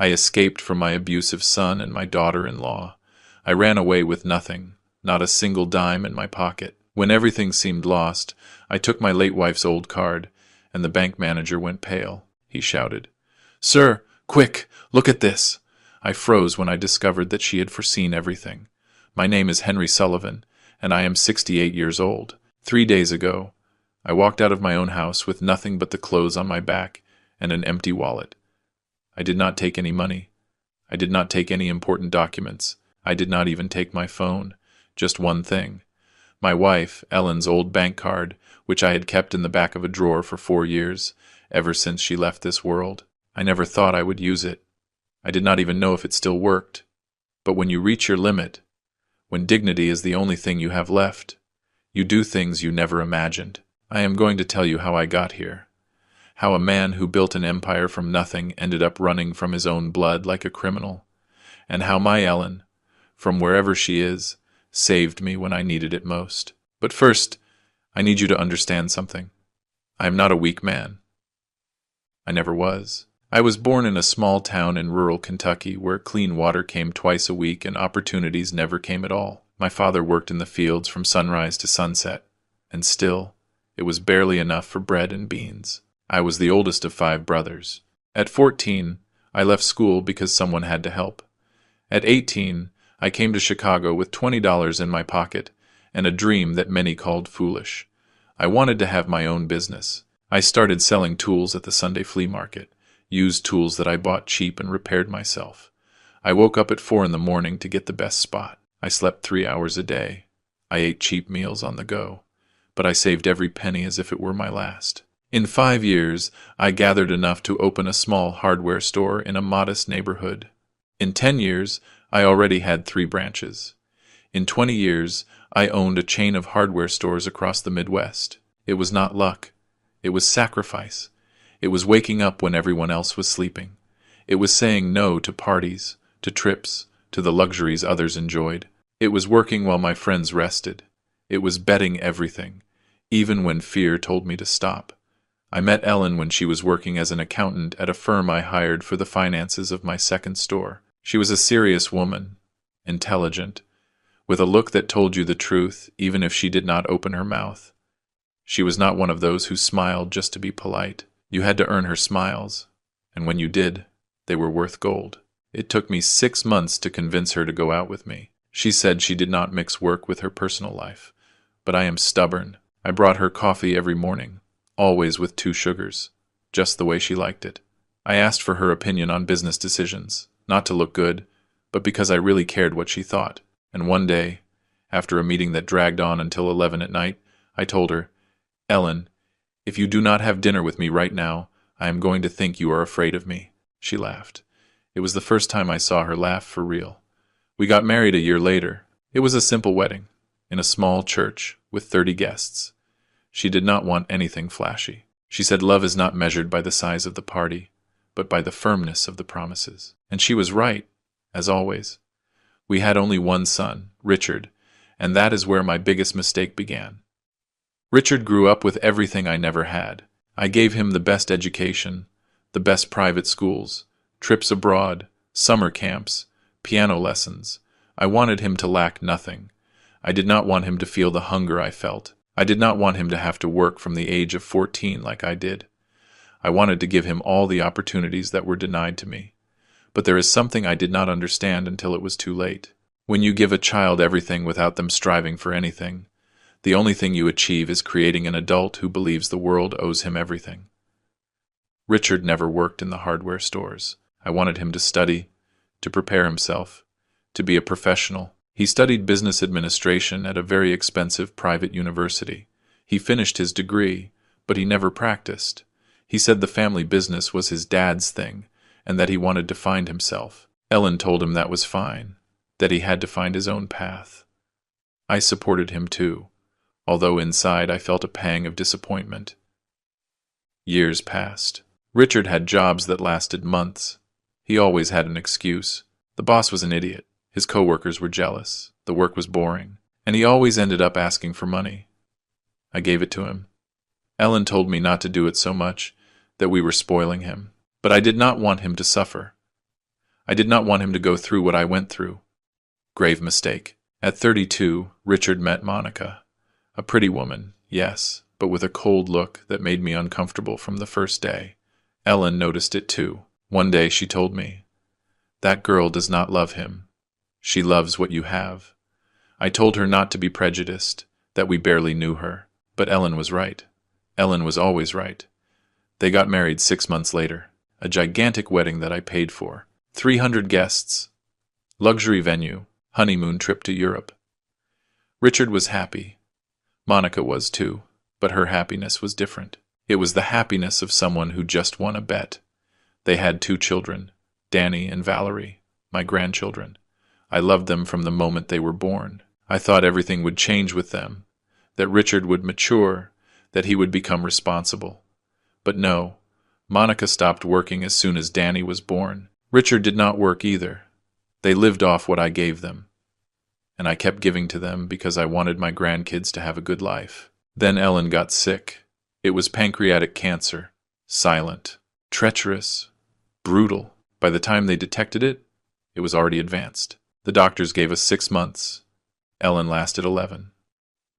I escaped from my abusive son and my daughter-in-law. I ran away with nothing, not a single dime in my pocket. When everything seemed lost, I took my late wife's old card, and the bank manager went pale. He shouted, "Sir, quick, look at this!" I froze when I discovered that she had foreseen everything. My name is Henry Sullivan, and I am 68 years old. 3 days ago, I walked out of my own house with nothing but the clothes on my back and an empty wallet. I did not take any money. I did not take any important documents. I did not even take my phone. Just one thing. My wife, Ellen's old bank card, which I had kept in the back of a drawer for 4 years, ever since she left this world. I never thought I would use it. I did not even know if it still worked. But when you reach your limit, when dignity is the only thing you have left, you do things you never imagined. I am going to tell you how I got here. How a man who built an empire from nothing ended up running from his own blood like a criminal. And how my Ellen, from wherever she is, saved me when I needed it most. But first, I need you to understand something. I am not a weak man. I never was. I was born in a small town in rural Kentucky where clean water came twice a week and opportunities never came at all. My father worked in the fields from sunrise to sunset, and still, it was barely enough for bread and beans. I was the oldest of 5 brothers. At 14, I left school because someone had to help. At 18, I came to Chicago with $20 in my pocket and a dream that many called foolish. I wanted to have my own business. I started selling tools at the Sunday flea market, used tools that I bought cheap and repaired myself. I woke up at 4 in the morning to get the best spot. I slept 3 hours a day. I ate cheap meals on the go, but I saved every penny as if it were my last. In 5 years, I gathered enough to open a small hardware store in a modest neighborhood. In 10 years, I already had 3 branches. In 20 years, I owned a chain of hardware stores across the Midwest. It was not luck. It was sacrifice. It was waking up when everyone else was sleeping. It was saying no to parties, to trips, to the luxuries others enjoyed. It was working while my friends rested. It was betting everything, even when fear told me to stop. I met Ellen when she was working as an accountant at a firm I hired for the finances of my second store. She was a serious woman, intelligent, with a look that told you the truth even if she did not open her mouth. She was not one of those who smiled just to be polite. You had to earn her smiles, and when you did, they were worth gold. It took me 6 months to convince her to go out with me. She said she did not mix work with her personal life, but I am stubborn. I brought her coffee every morning, always with 2 sugars, just the way she liked it. I asked for her opinion on business decisions, not to look good, but because I really cared what she thought. And one day, after a meeting that dragged on until 11 at night, I told her, "Ellen, if you do not have dinner with me right now, I am going to think you are afraid of me." She laughed. It was the first time I saw her laugh for real. We got married a year later. It was a simple wedding, in a small church, with 30 guests. She did not want anything flashy. She said love is not measured by the size of the party, but by the firmness of the promises. And she was right, as always. We had only one son, Richard, and that is where my biggest mistake began. Richard grew up with everything I never had. I gave him the best education, the best private schools, trips abroad, summer camps, piano lessons. I wanted him to lack nothing. I did not want him to feel the hunger I felt. I did not want him to have to work from the age of 14 like I did. I wanted to give him all the opportunities that were denied to me. But there is something I did not understand until it was too late. When you give a child everything without them striving for anything, the only thing you achieve is creating an adult who believes the world owes him everything. Richard never worked in the hardware stores. I wanted him to study, to prepare himself, to be a professional. He studied business administration at a very expensive private university. He finished his degree, but he never practiced. He said the family business was his dad's thing, and that he wanted to find himself. Ellen told him that was fine, that he had to find his own path. I supported him too, although inside I felt a pang of disappointment. Years passed. Richard had jobs that lasted months. He always had an excuse. The boss was an idiot. His coworkers were jealous. The work was boring. And he always ended up asking for money. I gave it to him. Ellen told me not to do it so much, that we were spoiling him. But I did not want him to suffer. I did not want him to go through what I went through. Grave mistake. At 32, Richard met Monica. A pretty woman, yes, but with a cold look that made me uncomfortable from the first day. Ellen noticed it too. One day she told me, "That girl does not love him. She loves what you have." I told her not to be prejudiced, that we barely knew her. But Ellen was right. Ellen was always right. They got married 6 months later. A gigantic wedding that I paid for. 300 guests. Luxury venue. Honeymoon trip to Europe. Richard was happy. Monica was too, but her happiness was different. It was the happiness of someone who just won a bet. They had 2 children, Danny and Valerie, my grandchildren. I loved them from the moment they were born. I thought everything would change with them, that Richard would mature, that he would become responsible. But no, Monica stopped working as soon as Danny was born. Richard did not work either. They lived off what I gave them. And I kept giving to them because I wanted my grandkids to have a good life. Then Ellen got sick. It was pancreatic cancer. Silent, treacherous, brutal. By the time they detected it, it was already advanced. The doctors gave us 6 months. Ellen lasted 11.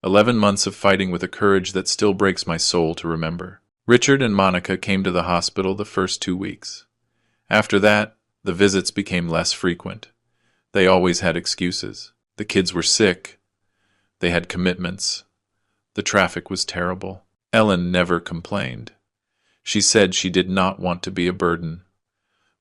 11 months of fighting with a courage that still breaks my soul to remember. Richard and Monica came to the hospital the first 2 weeks. After that, the visits became less frequent. They always had excuses. The kids were sick. They had commitments. The traffic was terrible. Ellen never complained. She said she did not want to be a burden.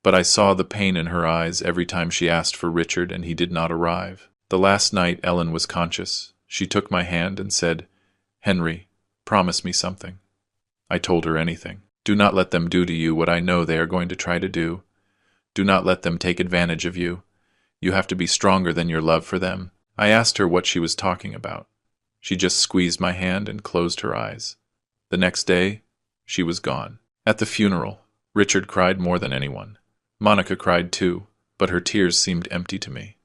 But I saw the pain in her eyes every time she asked for Richard and he did not arrive. The last night Ellen was conscious. She took my hand and said, "Henry, promise me something." I told her anything. "Do not let them do to you what I know they are going to try to do. Do not let them take advantage of you. You have to be stronger than your love for them." I asked her what she was talking about. She just squeezed my hand and closed her eyes. The next day, she was gone. At the funeral, Richard cried more than anyone. Monica cried too, but her tears seemed empty to me.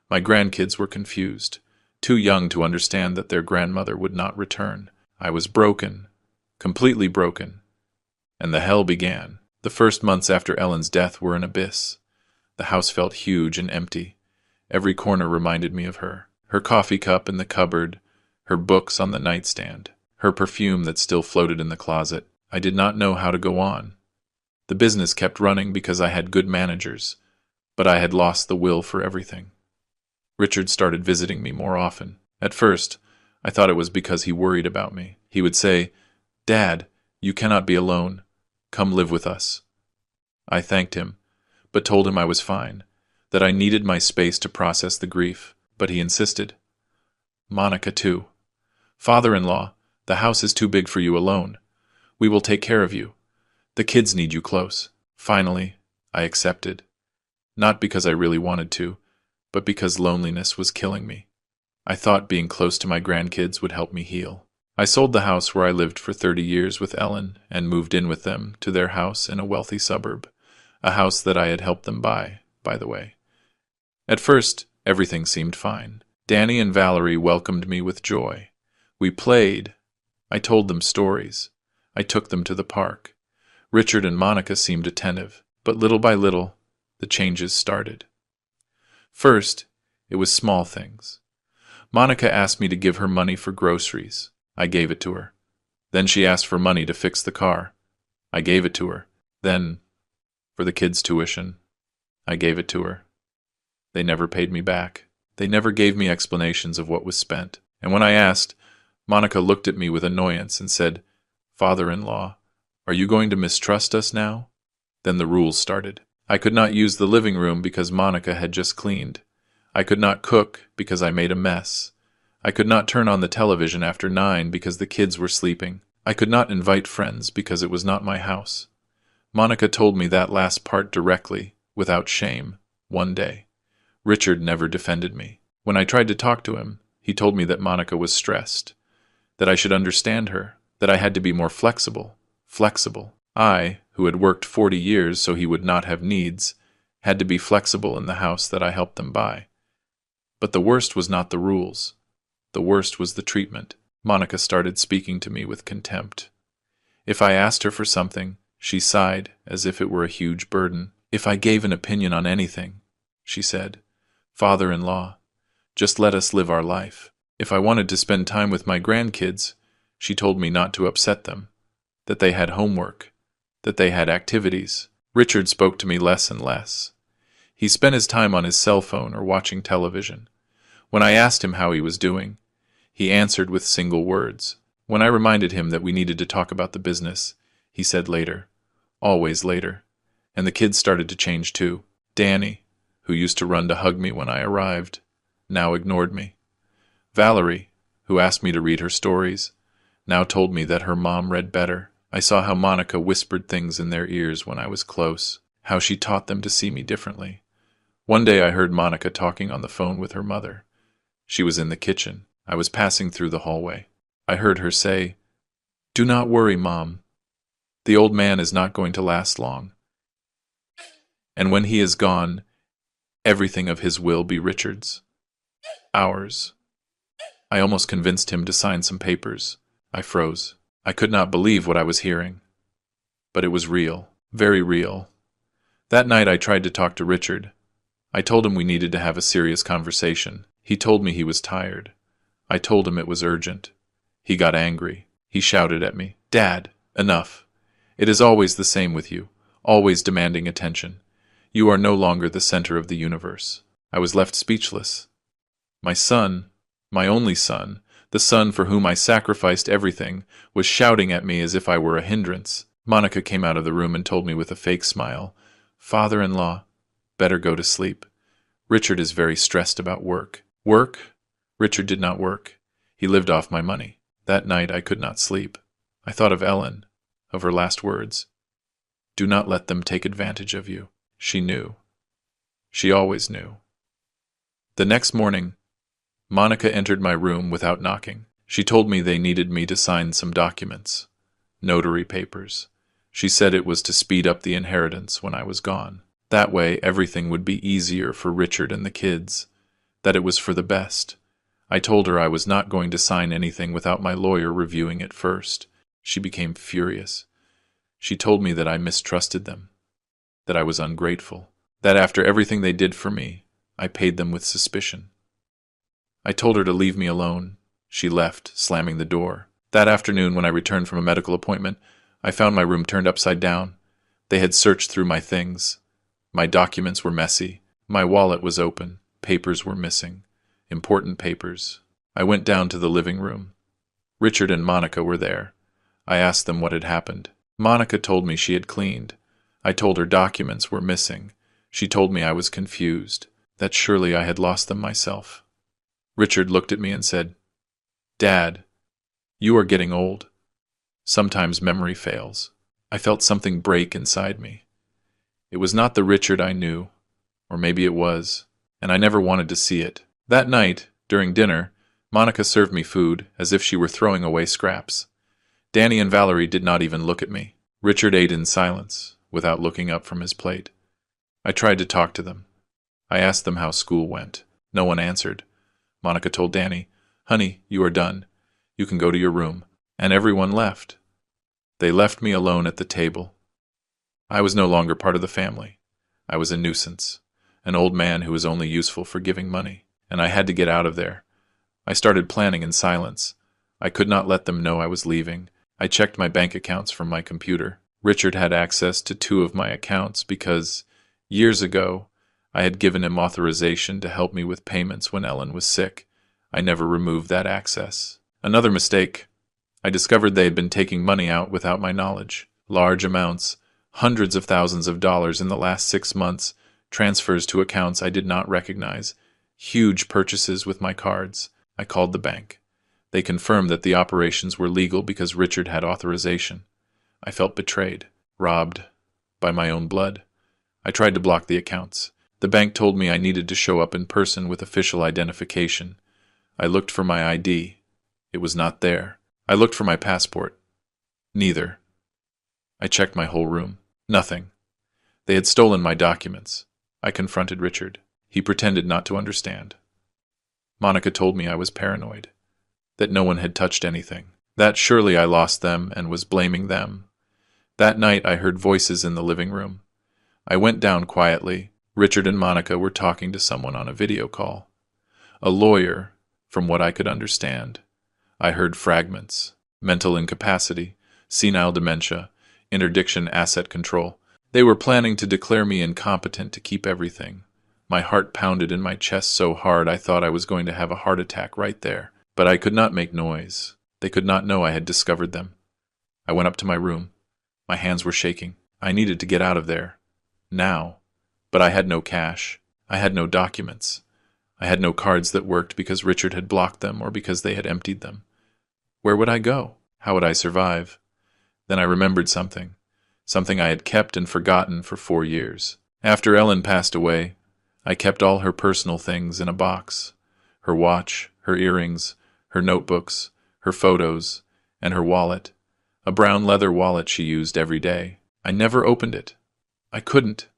My grandkids were confused, too young to understand that their grandmother would not return. I was broken, completely broken. And the hell began. The first months after Ellen's death were an abyss. The house felt huge and empty. Every corner reminded me of her. Her coffee cup in the cupboard, her books on the nightstand, her perfume that still floated in the closet. I did not know how to go on. The business kept running because I had good managers, but I had lost the will for everything. Richard started visiting me more often. At first, I thought it was because he worried about me. He would say, "Dad, you cannot be alone. Come live with us." I thanked him, but told him I was fine, that I needed my space to process the grief, but he insisted. "Monica, too. Father-in-law, the house is too big for you alone. We will take care of you. The kids need you close." Finally, I accepted. Not because I really wanted to, but because loneliness was killing me. I thought being close to my grandkids would help me heal. I sold the house where I lived for 30 years with Ellen and moved in with them to their house in a wealthy suburb, a house that I had helped them buy, by the way. At first, everything seemed fine. Danny and Valerie welcomed me with joy. We played. I told them stories. I took them to the park. Richard and Monica seemed attentive, but little by little, the changes started. First, it was small things. Monica asked me to give her money for groceries. I gave it to her. Then she asked for money to fix the car. I gave it to her. Then, for the kids' tuition, I gave it to her. They never paid me back. They never gave me explanations of what was spent. And when I asked, Monica looked at me with annoyance and said, "Father-in-law, are you going to mistrust us now?" Then the rules started. I could not use the living room because Monica had just cleaned. I could not cook because I made a mess. I could not turn on the television after 9 because the kids were sleeping. I could not invite friends because it was not my house. Monica told me that last part directly, without shame, one day. Richard never defended me. When I tried to talk to him, he told me that Monica was stressed, that I should understand her, that I had to be more flexible. Flexible. I, who had worked 40 years so he would not have needs, had to be flexible in the house that I helped them buy. But the worst was not the rules. The worst was the treatment. Monica started speaking to me with contempt. If I asked her for something, she sighed as if it were a huge burden. If I gave an opinion on anything, she said, father-in-law, just let us live our life. If I wanted to spend time with my grandkids, she told me not to upset them, that they had homework, that they had activities. Richard spoke to me less and less. He spent his time on his cell phone or watching television. When I asked him how he was doing, he answered with single words. When I reminded him that we needed to talk about the business, he said later, always later. And the kids started to change too. Danny, who used to run to hug me when I arrived, now ignored me. Valerie, who asked me to read her stories, now told me that her mom read better. I saw how Monica whispered things in their ears when I was close, how she taught them to see me differently. One day I heard Monica talking on the phone with her mother. She was in the kitchen. I was passing through the hallway. I heard her say, "Do not worry, Mom. The old man is not going to last long. And when he is gone, everything of his will be Richard's. Ours." I almost convinced him to sign some papers. I froze. I could not believe what I was hearing. But it was real, very real. That night I tried to talk to Richard. I told him we needed to have a serious conversation. He told me he was tired. I told him it was urgent. He got angry. He shouted at me, "Dad, enough. It is always the same with you, always demanding attention. You are no longer the center of the universe." I was left speechless. My son, my only son, the son for whom I sacrificed everything, was shouting at me as if I were a hindrance. Monica came out of the room and told me with a fake smile, "Father-in-law, better go to sleep. Richard is very stressed about work." Work? Richard did not work. He lived off my money. That night I could not sleep. I thought of Ellen, of her last words. "Do not let them take advantage of you." She knew. She always knew. The next morning, Monica entered my room without knocking. She told me they needed me to sign some documents, notary papers. She said it was to speed up the inheritance when I was gone. That way everything would be easier for Richard and the kids, that it was for the best. I told her I was not going to sign anything without my lawyer reviewing it first. She became furious. She told me that I mistrusted them, that I was ungrateful, that after everything they did for me, I paid them with suspicion. I told her to leave me alone. She left, slamming the door. That afternoon, when I returned from a medical appointment, I found my room turned upside down. They had searched through my things. My documents were messy. My wallet was open. Papers were missing. Important papers. I went down to the living room. Richard and Monica were there. I asked them what had happened. Monica told me she had cleaned. I told her documents were missing. She told me I was confused, that surely I had lost them myself. Richard looked at me and said, "Dad, you are getting old. Sometimes memory fails." I felt something break inside me. It was not the Richard I knew, or maybe it was, and I never wanted to see it. That night, during dinner, Monica served me food as if she were throwing away scraps. Danny and Valerie did not even look at me. Richard ate in silence, without looking up from his plate. I tried to talk to them. I asked them how school went. No one answered. Monica told Danny, "Honey, you are done. You can go to your room." And everyone left. They left me alone at the table. I was no longer part of the family. I was a nuisance, an old man who was only useful for giving money, and I had to get out of there. I started planning in silence. I could not let them know I was leaving. I checked my bank accounts from my computer. Richard had access to 2 of my accounts because, years ago, I had given him authorization to help me with payments when Ellen was sick. I never removed that access. Another mistake. I discovered they had been taking money out without my knowledge. Large amounts, hundreds of thousands of dollars in the last 6 months, transfers to accounts I did not recognize, huge purchases with my cards. I called the bank. They confirmed that the operations were legal because Richard had authorization. I felt betrayed, robbed, by my own blood. I tried to block the accounts. The bank told me I needed to show up in person with official identification. I looked for my ID. It was not there. I looked for my passport. Neither. I checked my whole room. Nothing. They had stolen my documents. I confronted Richard. He pretended not to understand. Monica told me I was paranoid, that no one had touched anything, that surely I lost them and was blaming them. That night I heard voices in the living room. I went down quietly. Richard and Monica were talking to someone on a video call. A lawyer, from what I could understand. I heard fragments. Mental incapacity, senile dementia, interdiction asset control. They were planning to declare me incompetent to keep everything. My heart pounded in my chest so hard I thought I was going to have a heart attack right there. But I could not make noise. They could not know I had discovered them. I went up to my room. My hands were shaking. I needed to get out of there. Now. But I had no cash. I had no documents. I had no cards that worked because Richard had blocked them or because they had emptied them. Where would I go? How would I survive? Then I remembered something. Something I had kept and forgotten for 4 years. After Ellen passed away, I kept all her personal things in a box. Her watch, her earrings, her notebooks, her photos, and her wallet. A brown leather wallet she used every day. I never opened it. I couldn't.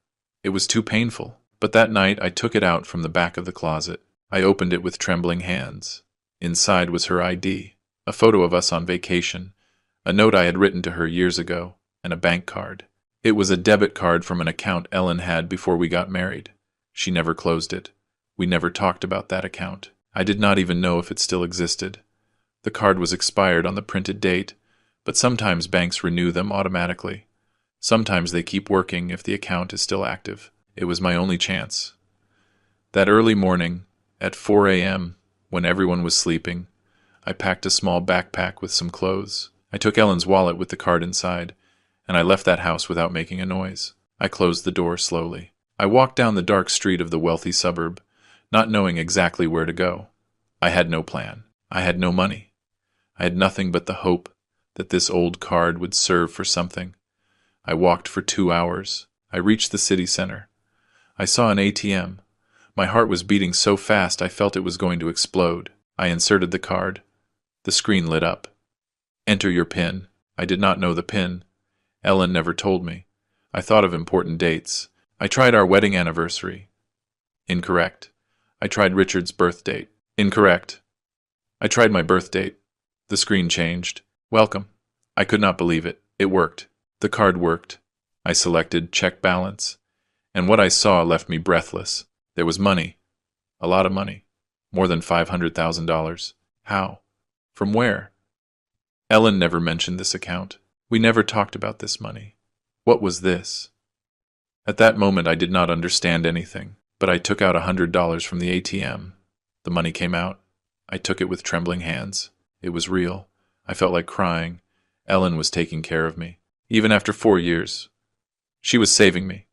It was too painful. But that night I took it out from the back of the closet. I opened it with trembling hands. Inside was her ID, a photo of us on vacation, a note I had written to her years ago, and a bank card. It was a debit card from an account Ellen had before we got married. She never closed it. We never talked about that account. I did not even know if it still existed. The card was expired on the printed date, but sometimes banks renew them automatically. Sometimes they keep working if the account is still active. It was my only chance. That early morning, at 4 a.m., when everyone was sleeping, I packed a small backpack with some clothes. I took Ellen's wallet with the card inside, and I left that house without making a noise. I closed the door slowly. I walked down the dark street of the wealthy suburb, not knowing exactly where to go. I had no plan. I had no money. I had nothing but the hope that this old card would serve for something. I walked for 2 hours. I reached the city center. I saw an ATM. My heart was beating so fast I felt it was going to explode. I inserted the card. The screen lit up. Enter your PIN. I did not know the PIN. Ellen never told me. I thought of important dates. I tried our wedding anniversary. Incorrect. I tried Richard's birth date. Incorrect. I tried my birth date. The screen changed. Welcome. I could not believe it. It worked. The card worked. I selected check balance. And what I saw left me breathless. There was money. A lot of money. More than $500,000. How? From where? Ellen never mentioned this account. We never talked about this money. What was this? At that moment I did not understand anything, but I took out $100 from the ATM. The money came out. I took it with trembling hands. It was real. I felt like crying. Ellen was taking care of me. Even after 4 years. She was saving me.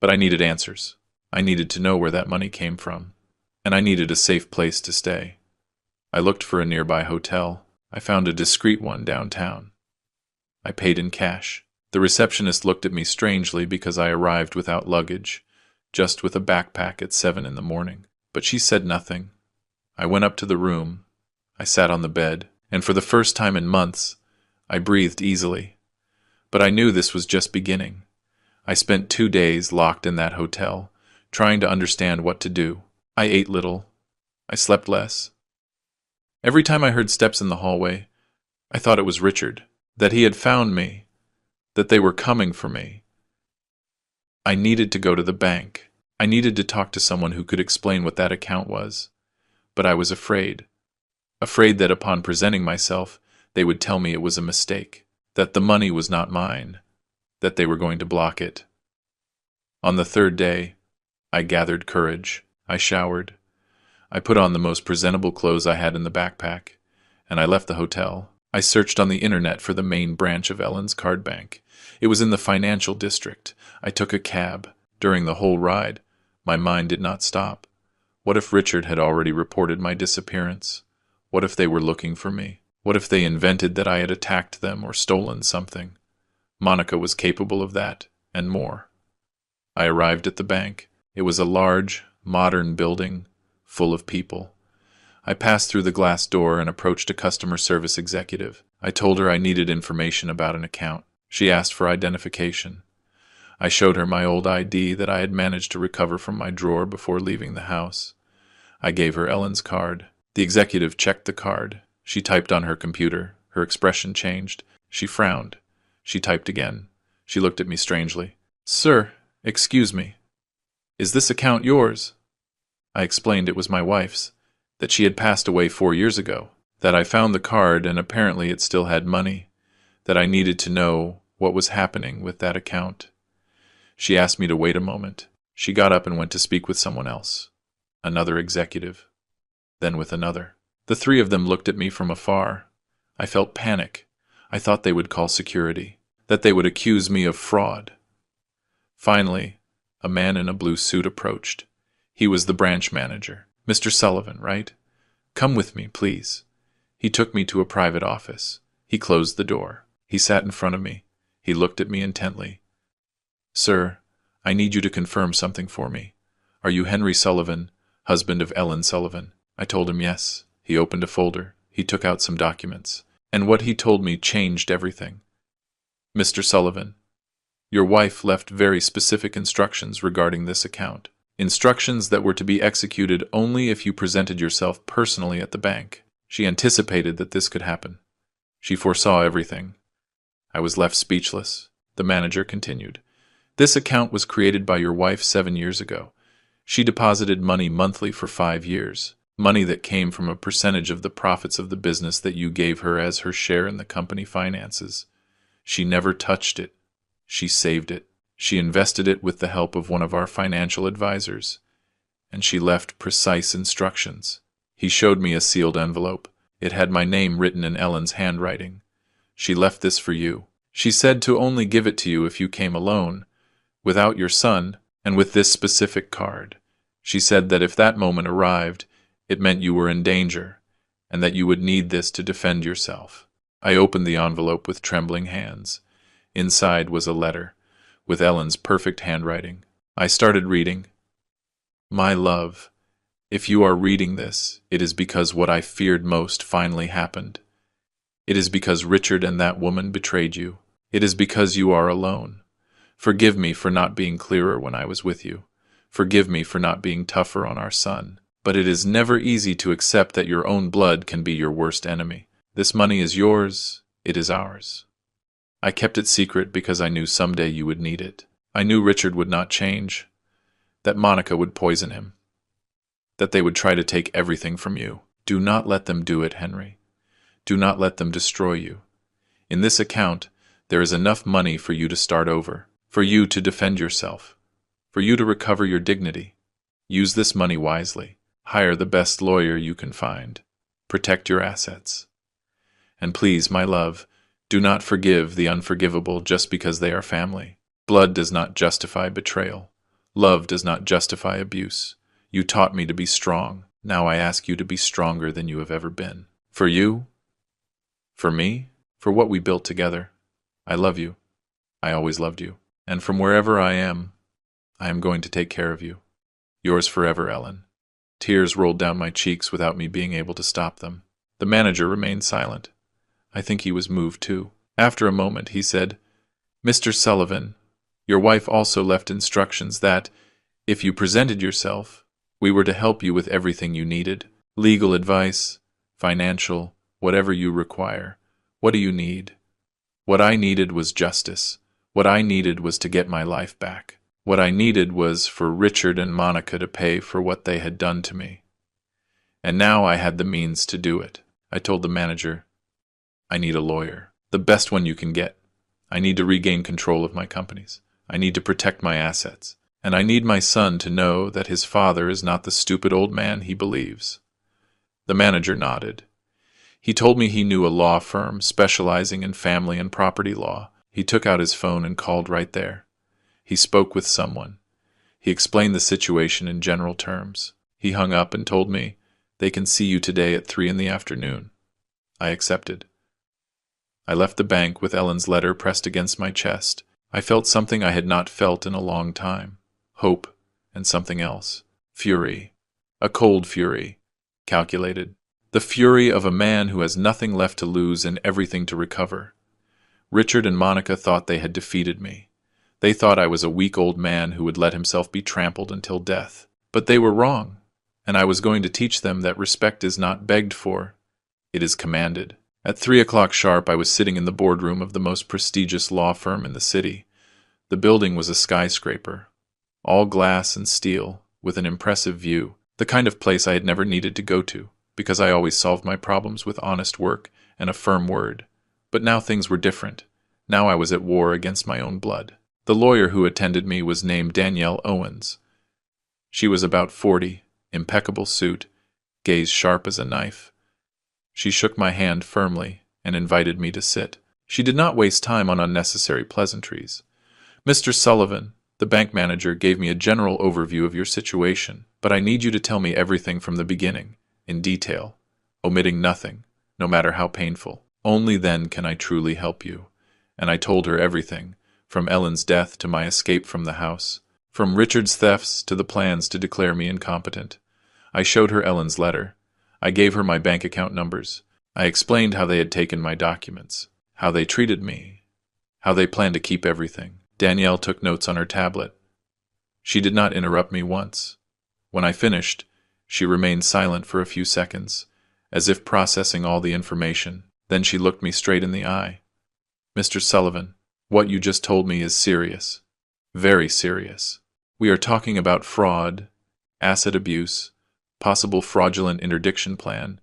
But I needed answers. I needed to know where that money came from. And I needed a safe place to stay. I looked for a nearby hotel. I found a discreet one downtown. I paid in cash. The receptionist looked at me strangely because I arrived without luggage, just with a backpack at 7 in the morning. But she said nothing. I went up to the room. I sat on the bed, and for the first time in months, I breathed easily. But I knew this was just beginning. I spent 2 days locked in that hotel, trying to understand what to do. I ate little. I slept less. Every time I heard steps in the hallway, I thought it was Richard, that he had found me, that they were coming for me. I needed to go to the bank. I needed to talk to someone who could explain what that account was. But I was afraid. Afraid that upon presenting myself, they would tell me it was a mistake, that the money was not mine, that they were going to block it. On the 3rd day, I gathered courage. I showered. I put on the most presentable clothes I had in the backpack, and I left the hotel. I searched on the internet for the main branch of Ellen's card bank. It was in the financial district. I took a cab. During the whole ride, my mind did not stop. What if Richard had already reported my disappearance? What if they were looking for me? What if they invented that I had attacked them or stolen something? Monica was capable of that, and more. I arrived at the bank. It was a large, modern building, full of people. I passed through the glass door and approached a customer service executive. I told her I needed information about an account. She asked for identification. I showed her my old ID that I had managed to recover from my drawer before leaving the house. I gave her Ellen's card. The executive checked the card. She typed on her computer. Her expression changed. She frowned. She typed again. She looked at me strangely. "Sir, "Excuse me, is this account yours?" I explained it was my wife's, that she had passed away 4 years ago, that I found the card and apparently it still had money, that I needed to know what was happening with that account. She asked me to wait a moment. She got up and went to speak with someone else, another executive, then with another. The three of them looked at me from afar. I felt panic. I thought they would call security, that they would accuse me of fraud. Finally, a man in a blue suit approached. He was the branch manager. "Mr. Sullivan, right? Come with me, please." He took me to a private office. He closed the door. He sat in front of me. He looked at me intently. "Sir, I need you to confirm something for me. Are you Henry Sullivan, husband of Ellen Sullivan?" I told him yes. He opened a folder. He took out some documents. And what he told me changed everything. "Mr. Sullivan, your wife left very specific instructions regarding this account. Instructions that were to be executed only if you presented yourself personally at the bank. She anticipated that this could happen. She foresaw everything." I was left speechless. The manager continued. "This account was created by your wife 7 years ago. She deposited money monthly for 5 years, money that came from a percentage of the profits of the business that you gave her as her share in the company finances. She never touched it. She saved it. She invested it with the help of one of our financial advisors. And she left precise instructions." He showed me a sealed envelope. It had my name written in Ellen's handwriting. "She left this for you. She said to only give it to you if you came alone, without your son, and with this specific card. She said that if that moment arrived, it meant you were in danger, and that you would need this to defend yourself." I opened the envelope with trembling hands. Inside was a letter, with Ellen's perfect handwriting. I started reading. "My love, if you are reading this, it is because what I feared most finally happened. It is because Richard and that woman betrayed you. It is because you are alone. Forgive me for not being clearer when I was with you. Forgive me for not being tougher on our son. But it is never easy to accept that your own blood can be your worst enemy. This money is yours. It is ours. I kept it secret because I knew someday you would need it. I knew Richard would not change, that Monica would poison him, that they would try to take everything from you. Do not let them do it, Henry. Do not let them destroy you. In this account, there is enough money for you to start over, for you to defend yourself, for you to recover your dignity. Use this money wisely. Hire the best lawyer you can find. Protect your assets. And please, my love, do not forgive the unforgivable just because they are family. Blood does not justify betrayal. Love does not justify abuse. You taught me to be strong. Now I ask you to be stronger than you have ever been. For you, for me, for what we built together. I love you. I always loved you. And from wherever I am going to take care of you. Yours forever, Ellen." Tears rolled down my cheeks without me being able to stop them. The manager remained silent. I think he was moved too. After a moment, he said, "Mr. Sullivan, your wife also left instructions that, if you presented yourself, we were to help you with everything you needed. Legal advice, financial, whatever you require. What do you need?" What I needed was justice. What I needed was to get my life back. What I needed was for Richard and Monica to pay for what they had done to me. And now I had the means to do it. I told the manager, "I need a lawyer, the best one you can get. I need to regain control of my companies. I need to protect my assets. And I need my son to know that his father is not the stupid old man he believes." The manager nodded. He told me he knew a law firm specializing in family and property law. He took out his phone and called right there. He spoke with someone. He explained the situation in general terms. He hung up and told me, "They can see you today at 3 in the afternoon." I accepted. I left the bank with Ellen's letter pressed against my chest. I felt something I had not felt in a long time. Hope and something else. Fury. A cold fury. Calculated. The fury of a man who has nothing left to lose and everything to recover. Richard and Monica thought they had defeated me. They thought I was a weak old man who would let himself be trampled until death. But they were wrong, and I was going to teach them that respect is not begged for, it is commanded. At 3 o'clock sharp, I was sitting in the boardroom of the most prestigious law firm in the city. The building was a skyscraper, all glass and steel, with an impressive view, the kind of place I had never needed to go to, because I always solved my problems with honest work and a firm word. But now things were different. Now I was at war against my own blood. The lawyer who attended me was named Danielle Owens. She was about 40, impeccable suit, gaze sharp as a knife. She shook my hand firmly and invited me to sit. She did not waste time on unnecessary pleasantries. "Mr. Sullivan," the bank manager gave me a general overview of your situation, "but I need you to tell me everything from the beginning, in detail, omitting nothing, no matter how painful. Only then can I truly help you." And I told her everything, from Ellen's death to my escape from the house, from Richard's thefts to the plans to declare me incompetent. I showed her Ellen's letter. I gave her my bank account numbers. I explained how they had taken my documents, how they treated me, how they planned to keep everything. Danielle took notes on her tablet. She did not interrupt me once. When I finished, she remained silent for a few seconds, as if processing all the information. Then she looked me straight in the eye. "Mr. Sullivan, what you just told me is serious. Very serious. We are talking about fraud, asset abuse, possible fraudulent interdiction plan,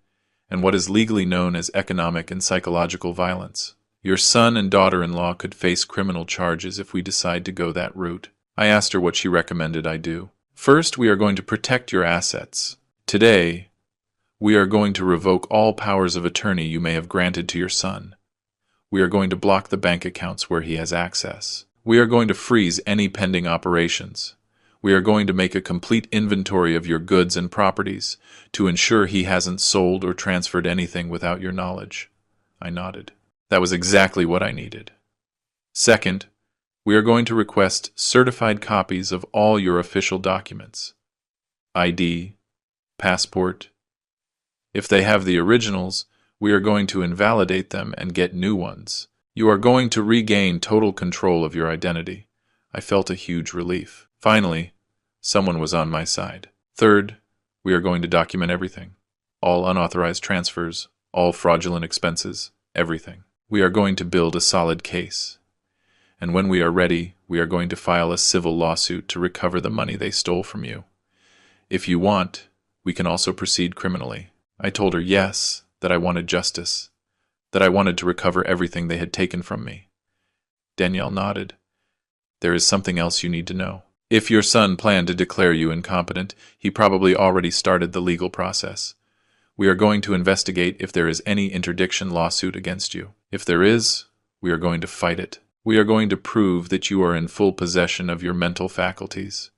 and what is legally known as economic and psychological violence. Your son and daughter-in-law could face criminal charges if we decide to go that route." I asked her what she recommended I do. "First, we are going to protect your assets. Today, we are going to revoke all powers of attorney you may have granted to your son. We are going to block the bank accounts where he has access. We are going to freeze any pending operations. We are going to make a complete inventory of your goods and properties to ensure he hasn't sold or transferred anything without your knowledge." I nodded. That was exactly what I needed. "Second, we are going to request certified copies of all your official documents. ID, passport. If they have the originals, we are going to invalidate them and get new ones. You are going to regain total control of your identity." I felt a huge relief. Finally, someone was on my side. "Third, we are going to document everything. All unauthorized transfers, all fraudulent expenses, everything. We are going to build a solid case. And when we are ready, we are going to file a civil lawsuit to recover the money they stole from you. If you want, we can also proceed criminally." I told her yes, that I wanted justice, that I wanted to recover everything they had taken from me. Danielle nodded. "There is something else you need to know. If your son planned to declare you incompetent, he probably already started the legal process. We are going to investigate if there is any interdiction lawsuit against you. If there is, we are going to fight it. We are going to prove that you are in full possession of your mental faculties.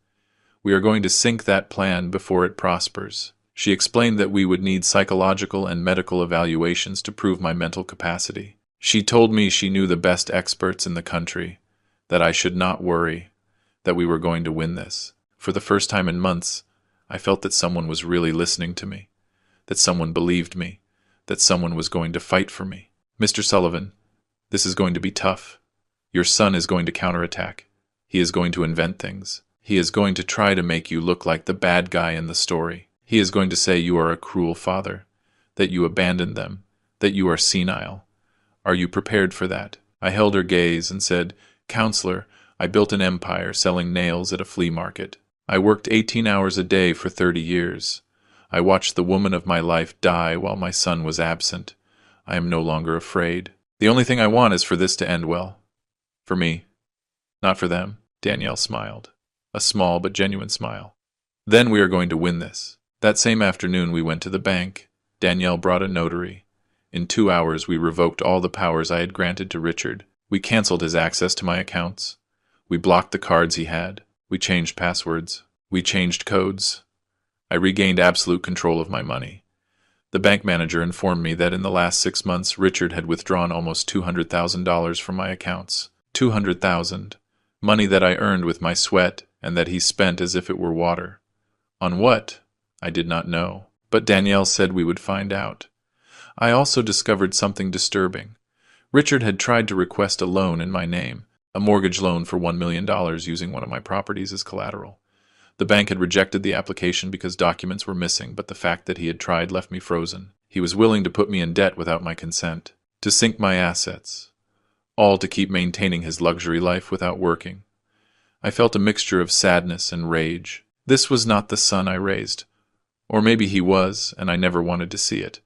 We are going to sink that plan before it prospers." She explained that we would need psychological and medical evaluations to prove my mental capacity. She told me she knew the best experts in the country, that I should not worry, that we were going to win this. For the first time in months, I felt that someone was really listening to me, that someone believed me, that someone was going to fight for me. "Mr. Sullivan, this is going to be tough. Your son is going to counterattack. He is going to invent things. He is going to try to make you look like the bad guy in the story. He is going to say you are a cruel father, that you abandoned them, that you are senile. Are you prepared for that?" I held her gaze and said, "Counselor, I built an empire selling nails at a flea market. I worked 18 hours a day for 30 years. I watched the woman of my life die while my son was absent. I am no longer afraid. The only thing I want is for this to end well. For me, not for them." Danielle smiled, a small but genuine smile. "Then we are going to win this." That same afternoon we went to the bank. Danielle brought a notary. In 2 hours we revoked all the powers I had granted to Richard. We canceled his access to my accounts. We blocked the cards he had. We changed passwords. We changed codes. I regained absolute control of my money. The bank manager informed me that in the last 6 months Richard had withdrawn almost $200,000 from my accounts. $200,000. Money that I earned with my sweat and that he spent as if it were water. On what? I did not know, but Danielle said we would find out. I also discovered something disturbing. Richard had tried to request a loan in my name, a mortgage loan for $1 million using one of my properties as collateral. The bank had rejected the application because documents were missing, but the fact that he had tried left me frozen. He was willing to put me in debt without my consent, to sink my assets, all to keep maintaining his luxury life without working. I felt a mixture of sadness and rage. This was not the son I raised. Or maybe he was, and I never wanted to see it.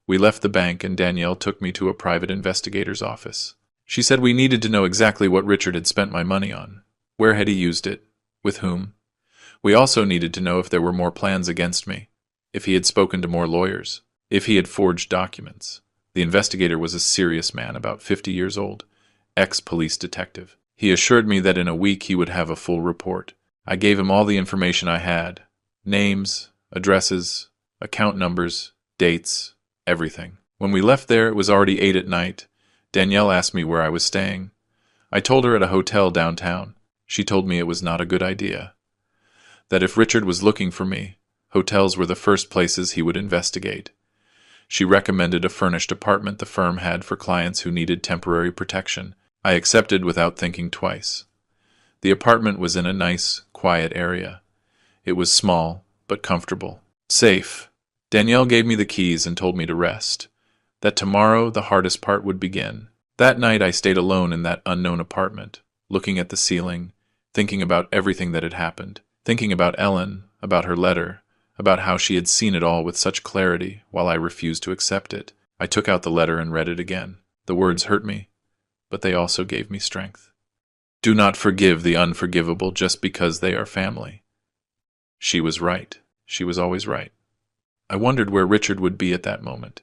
We left the bank and Danielle took me to a private investigator's office. She said we needed to know exactly what Richard had spent my money on. Where had he used it? With whom? We also needed to know if there were more plans against me, if he had spoken to more lawyers, if he had forged documents. The investigator was a serious man, about 50 years old, ex-police detective. He assured me that in a week he would have a full report. I gave him all the information I had: names, addresses, account numbers, dates, everything. When we left there, it was already 8 at night. Danielle asked me where I was staying. I told her at a hotel downtown. She told me it was not a good idea. That if Richard was looking for me, hotels were the first places he would investigate. She recommended a furnished apartment the firm had for clients who needed temporary protection. I accepted without thinking twice. The apartment was in a nice, quiet area. It was small, but comfortable. Safe. Danielle gave me the keys and told me to rest. That tomorrow the hardest part would begin. That night I stayed alone in that unknown apartment, looking at the ceiling, thinking about everything that had happened, thinking about Ellen, about her letter, about how she had seen it all with such clarity while I refused to accept it. I took out the letter and read it again. The words hurt me, but they also gave me strength. Do not forgive the unforgivable just because they are family. She was right. She was always right. I wondered where Richard would be at that moment.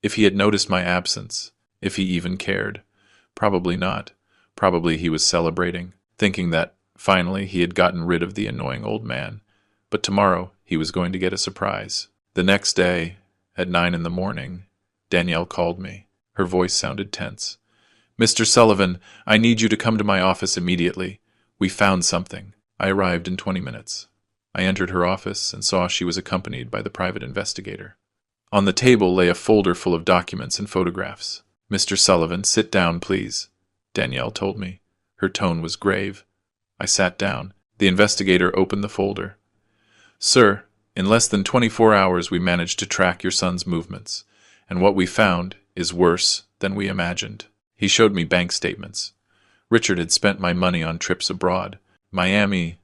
If he had noticed my absence, if he even cared. Probably not. Probably he was celebrating, thinking that, finally, he had gotten rid of the annoying old man. But tomorrow, he was going to get a surprise. The next day, at 9 in the morning, Danielle called me. Her voice sounded tense. Mr. Sullivan, I need you to come to my office immediately. We found something. I arrived in 20 minutes. I entered her office and saw she was accompanied by the private investigator. On the table lay a folder full of documents and photographs. Mr. Sullivan, sit down, please, Danielle told me. Her tone was grave. I sat down. The investigator opened the folder. Sir, in less than 24 hours we managed to track your son's movements, and what we found is worse than we imagined. He showed me bank statements. Richard had spent my money on trips abroad. Miami,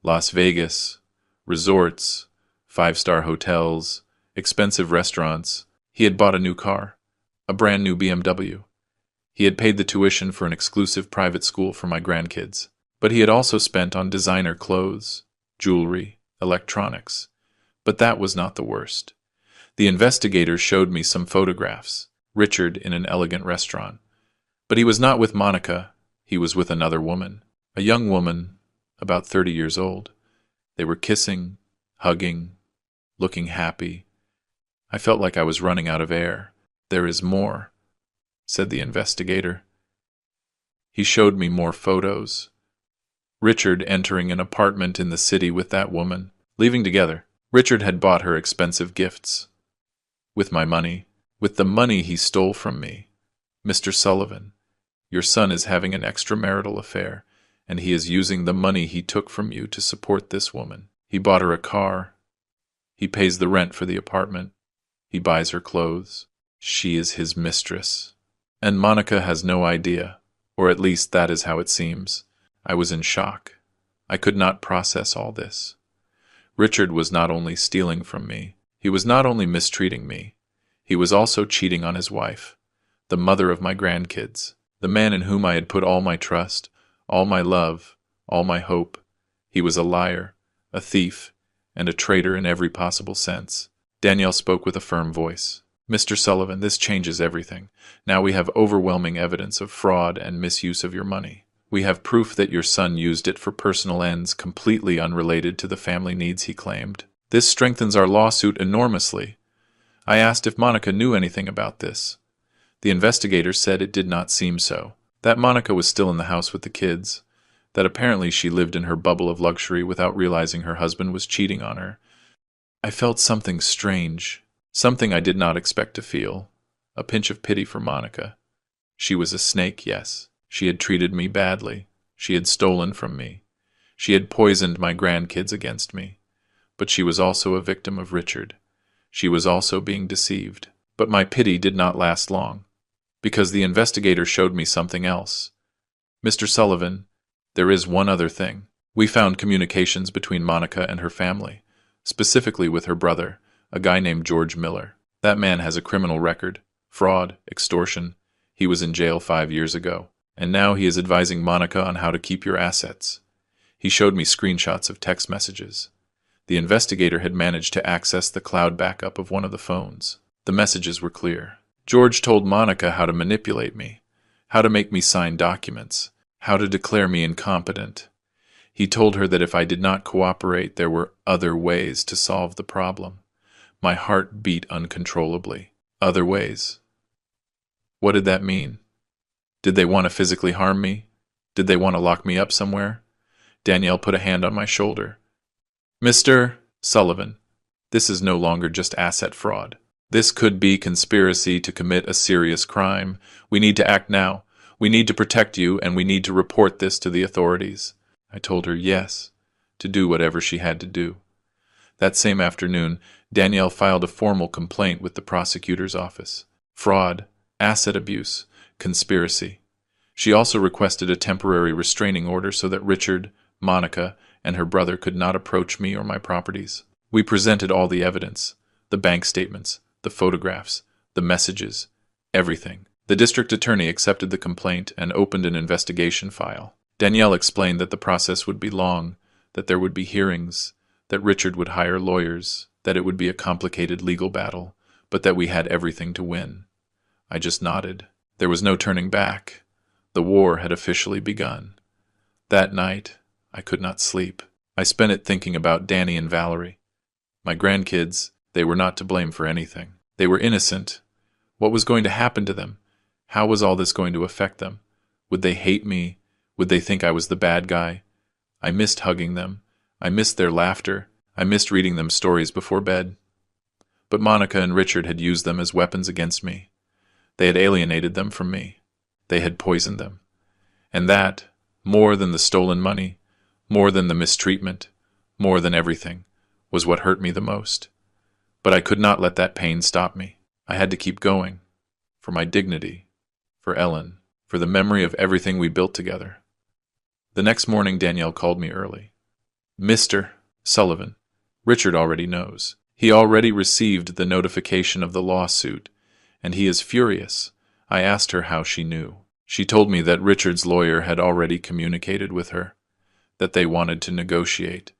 Las Vegas, resorts, 5-star hotels, expensive restaurants. He had bought a new car, a brand new BMW. He had paid the tuition for an exclusive private school for my grandkids. But he had also spent on designer clothes, jewelry, electronics. But that was not the worst. The investigator showed me some photographs. Richard in an elegant restaurant. But he was not with Monica. He was with another woman, a young woman, about 30 years old. They were kissing, hugging, looking happy. I felt like I was running out of air. There is more, said the investigator. He showed me more photos. Richard entering an apartment in the city with that woman, leaving together. Richard had bought her expensive gifts. With my money, with the money he stole from me. Mr. Sullivan, your son is having an extramarital affair, and he is using the money he took from you to support this woman. He bought her a car. He pays the rent for the apartment. He buys her clothes. She is his mistress. And Monica has no idea, or at least that is how it seems. I was in shock. I could not process all this. Richard was not only stealing from me, he was not only mistreating me, he was also cheating on his wife, the mother of my grandkids, the man in whom I had put all my trust, all my love, all my hope. He was a liar, a thief, and a traitor in every possible sense. Danielle spoke with a firm voice. Mr. Sullivan, this changes everything. Now we have overwhelming evidence of fraud and misuse of your money. We have proof that your son used it for personal ends completely unrelated to the family needs he claimed. This strengthens our lawsuit enormously. I asked if Monica knew anything about this. The investigator said it did not seem so, that Monica was still in the house with the kids, that apparently she lived in her bubble of luxury without realizing her husband was cheating on her. I felt something strange, something I did not expect to feel, a pinch of pity for Monica. She was a snake, yes. She had treated me badly. She had stolen from me. She had poisoned my grandkids against me. But she was also a victim of Richard. She was also being deceived. But my pity did not last long, because the investigator showed me something else. Mr. Sullivan, There is one other thing. We found communications between Monica and her family, specifically with her brother, a guy named George Miller. That man has a criminal record, fraud, extortion. He was in jail 5 years ago, and now he is advising Monica on how to keep your assets. He showed me screenshots of text messages. The investigator had managed to access the cloud backup of one of the phones. The messages were clear. George told Monica how to manipulate me, how to make me sign documents, how to declare me incompetent. He told her that if I did not cooperate, there were other ways to solve the problem. My heart beat uncontrollably. Other ways. What did that mean? Did they want to physically harm me? Did they want to lock me up somewhere? Danielle put a hand on my shoulder. Mr. Sullivan, this is no longer just asset fraud. This could be conspiracy to commit a serious crime. We need to act now. We need to protect you, and we need to report this to the authorities. I told her yes, to do whatever she had to do. That same afternoon, Danielle filed a formal complaint with the prosecutor's office. Fraud, asset abuse, conspiracy. She also requested a temporary restraining order so that Richard, Monica, and her brother could not approach me or my properties. We presented all the evidence, the bank statements, the photographs, the messages, everything. The district attorney accepted the complaint and opened an investigation file. Danielle explained that the process would be long, that there would be hearings, that Richard would hire lawyers, that it would be a complicated legal battle, but that we had everything to win. I just nodded. There was no turning back. The war had officially begun. That night, I could not sleep. I spent it thinking about Danny and Valerie. My grandkids, they were not to blame for anything. They were innocent. What was going to happen to them? How was all this going to affect them? Would they hate me? Would they think I was the bad guy? I missed hugging them. I missed their laughter. I missed reading them stories before bed. But Monica and Richard had used them as weapons against me. They had alienated them from me. They had poisoned them. And that, more than the stolen money, more than the mistreatment, more than everything, was what hurt me the most. But I could not let that pain stop me. I had to keep going. For my dignity. For Ellen. For the memory of everything we built together. The next morning, Danielle called me early. Mr. Sullivan, Richard already knows. He already received the notification of the lawsuit, and he is furious. I asked her how she knew. She told me that Richard's lawyer had already communicated with her, that they wanted to negotiate,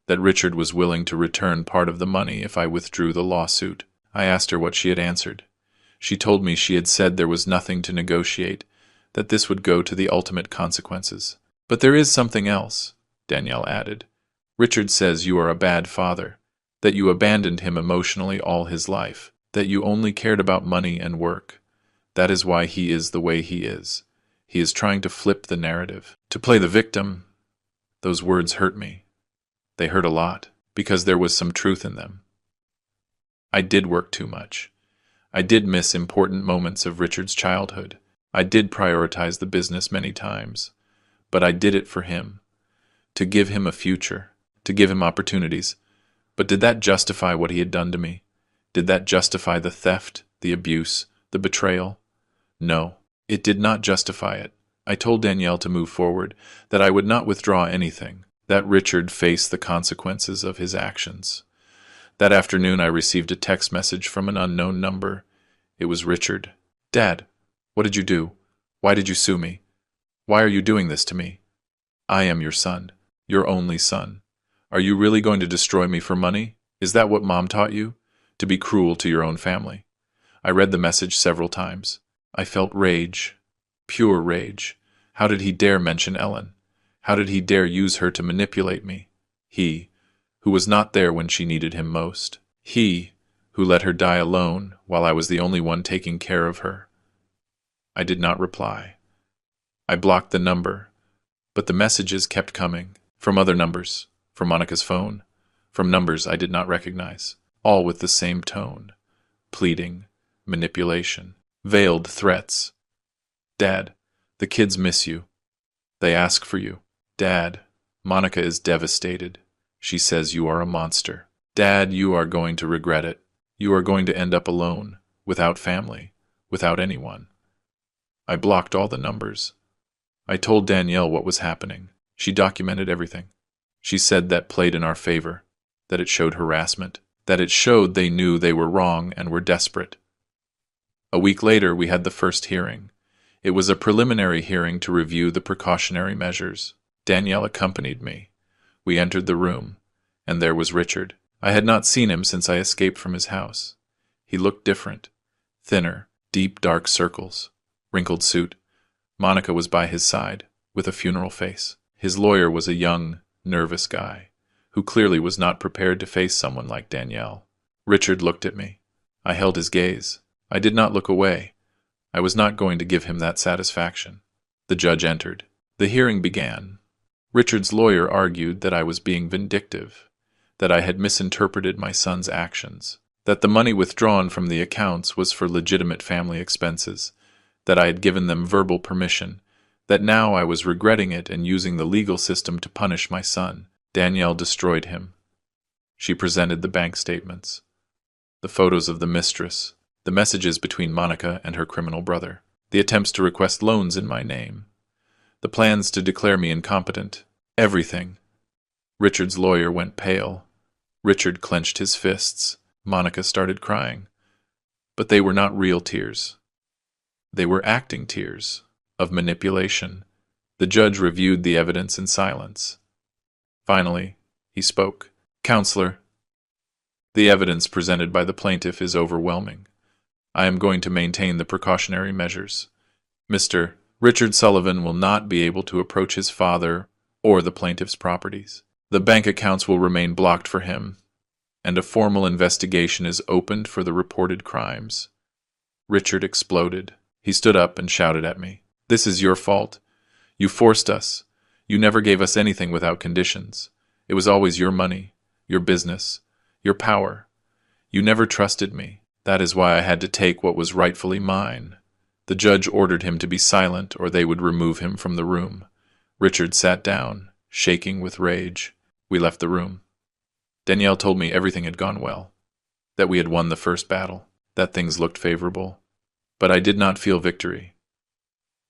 that Richard was willing to return part of the money if I withdrew the lawsuit. I asked her what she had answered. She told me she had said there was nothing to negotiate, that this would go to the ultimate consequences. But there is something else, Danielle added. Richard says you are a bad father, that you abandoned him emotionally all his life, that you only cared about money and work. That is why he is the way he is. He is trying to flip the narrative, to play the victim. Those words hurt me. They hurt a lot, because there was some truth in them. I did work too much. I did miss important moments of Richard's childhood. I did prioritize the business many times. But I did it for him, to give him a future, to give him opportunities. But did that justify what he had done to me? Did that justify the theft, the abuse, the betrayal? No, it did not justify it. I told Danielle to move forward, that I would not withdraw anything, that Richard face the consequences of his actions. That afternoon I received a text message from an unknown number. It was Richard. Dad, what did you do? Why did you sue me? Why are you doing this to me? I am your son, your only son. Are you really going to destroy me for money? Is that what Mom taught you? To be cruel to your own family. I read the message several times. I felt rage, pure rage. How did he dare mention Ellen? How did he dare use her to manipulate me? He, who was not there when she needed him most. He, who let her die alone while I was the only one taking care of her. I did not reply. I blocked the number, but the messages kept coming, from other numbers, from Monica's phone, from numbers I did not recognize, all with the same tone, pleading, manipulation, veiled threats. Dad, the kids miss you. They ask for you. Dad, Monica is devastated. She says you are a monster. Dad, you are going to regret it. You are going to end up alone, without family, without anyone. I blocked all the numbers. I told Danielle what was happening. She documented everything. She said that played in our favor, that it showed harassment, that it showed they knew they were wrong and were desperate. A week later, we had the first hearing. It was a preliminary hearing to review the precautionary measures. Danielle accompanied me. We entered the room, and there was Richard. I had not seen him since I escaped from his house. He looked different, thinner, deep dark circles, wrinkled suit. Monica was by his side, with a funeral face. His lawyer was a young, nervous guy, who clearly was not prepared to face someone like Danielle. Richard looked at me. I held his gaze. I did not look away. I was not going to give him that satisfaction. The judge entered. The hearing began. Richard's lawyer argued that I was being vindictive, that I had misinterpreted my son's actions, that the money withdrawn from the accounts was for legitimate family expenses, that I had given them verbal permission, that now I was regretting it and using the legal system to punish my son. Danielle destroyed him. She presented the bank statements, the photos of the mistress, the messages between Monica and her criminal brother, the attempts to request loans in my name, the plans to declare me incompetent, everything. Richard's lawyer went pale. Richard clenched his fists. Monica started crying. But they were not real tears. They were acting tears, of manipulation. The judge reviewed the evidence in silence. Finally, he spoke. "Counselor, the evidence presented by the plaintiff is overwhelming. I am going to maintain the precautionary measures. Mr. Richard Sullivan will not be able to approach his father or the plaintiff's properties. The bank accounts will remain blocked for him, and a formal investigation is opened for the reported crimes." Richard exploded. He stood up and shouted at me. "This is your fault. You forced us. You never gave us anything without conditions. It was always your money, your business, your power. You never trusted me. That is why I had to take what was rightfully mine." The judge ordered him to be silent or they would remove him from the room. Richard sat down, shaking with rage. We left the room. Danielle told me everything had gone well, that we had won the first battle, that things looked favorable. But I did not feel victory.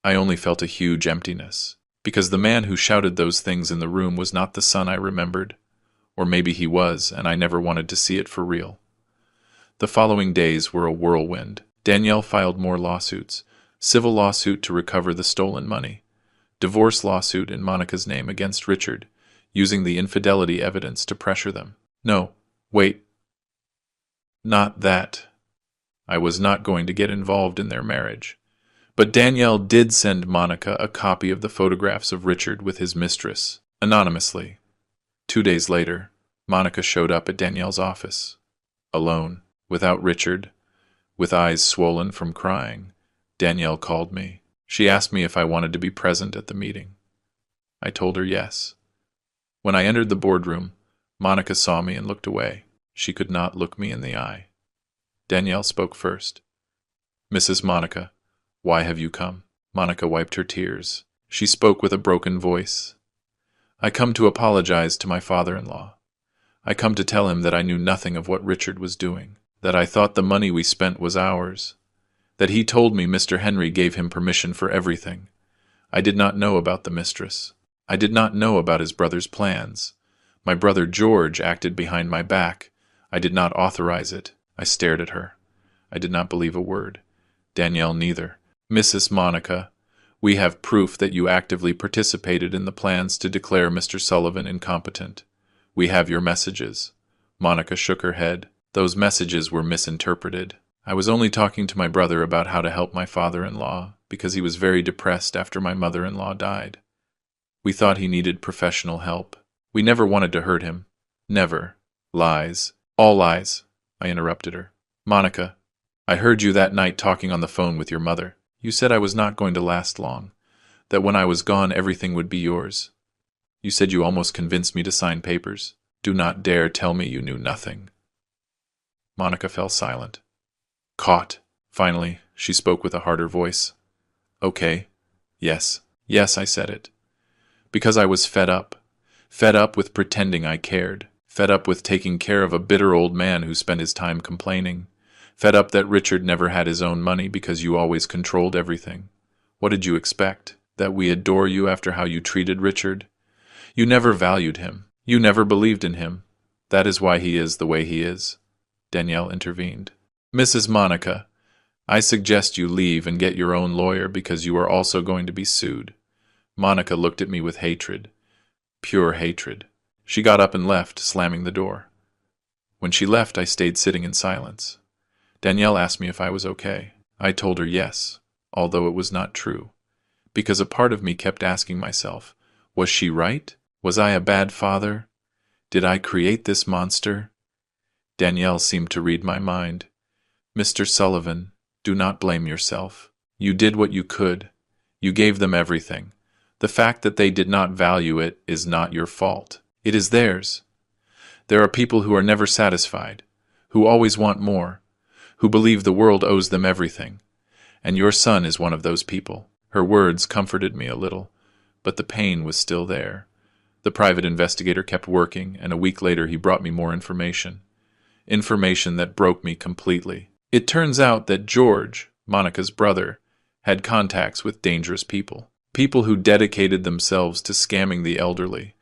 I only felt a huge emptiness, because the man who shouted those things in the room was not the son I remembered. Or maybe he was, and I never wanted to see it for real. The following days were a whirlwind. Danielle filed more lawsuits. Civil lawsuit to recover the stolen money. Divorce lawsuit in Monica's name against Richard, using the infidelity evidence to pressure them. No, wait. Not that. I was not going to get involved in their marriage. But Danielle did send Monica a copy of the photographs of Richard with his mistress, anonymously. 2 days later, Monica showed up at Danielle's office, alone, without Richard, with eyes swollen from crying. Danielle called me. She asked me if I wanted to be present at the meeting. I told her yes. When I entered the boardroom, Monica saw me and looked away. She could not look me in the eye. Danielle spoke first. "Mrs. Monica, why have you come?" Monica wiped her tears. She spoke with a broken voice. "I come to apologize to my father-in-law. I come to tell him that I knew nothing of what Richard was doing, that I thought the money we spent was ours, that he told me Mr. Henry gave him permission for everything. I did not know about the mistress. I did not know about his brother's plans. My brother George acted behind my back. I did not authorize it." I stared at her. I did not believe a word. Danielle neither. "Mrs. Monica, we have proof that you actively participated in the plans to declare Mr. Sullivan incompetent. We have your messages." Monica shook her head. "Those messages were misinterpreted. I was only talking to my brother about how to help my father-in-law, because he was very depressed after my mother-in-law died. We thought he needed professional help. We never wanted to hurt him. Never. Lies. All lies." I interrupted her. "Monica, I heard you that night talking on the phone with your mother. You said I was not going to last long, that when I was gone everything would be yours. You said you almost convinced me to sign papers. Do not dare tell me you knew nothing." Monica fell silent. "Caught." Finally, she spoke with a harder voice. "Okay. Yes. Yes, I said it. Because I was fed up. Fed up with pretending I cared. Fed up with taking care of a bitter old man who spent his time complaining. Fed up that Richard never had his own money because you always controlled everything. What did you expect? That we adore you after how you treated Richard? You never valued him. You never believed in him. That is why he is the way he is." Danielle intervened. "Mrs. Monica, I suggest you leave and get your own lawyer because you are also going to be sued." Monica looked at me with hatred. Pure hatred. She got up and left, slamming the door. When she left, I stayed sitting in silence. Danielle asked me if I was okay. I told her yes, although it was not true, because a part of me kept asking myself, was she right? Was I a bad father? Did I create this monster? Danielle seemed to read my mind. "Mr. Sullivan, do not blame yourself. You did what you could. You gave them everything. The fact that they did not value it is not your fault. It is theirs. There are people who are never satisfied, who always want more, who believe the world owes them everything. And your son is one of those people." Her words comforted me a little, but the pain was still there. The private investigator kept working, and a week later he brought me more information. Information that broke me completely. It turns out that George, Monica's brother, had contacts with dangerous people. People who dedicated themselves to scamming the elderly.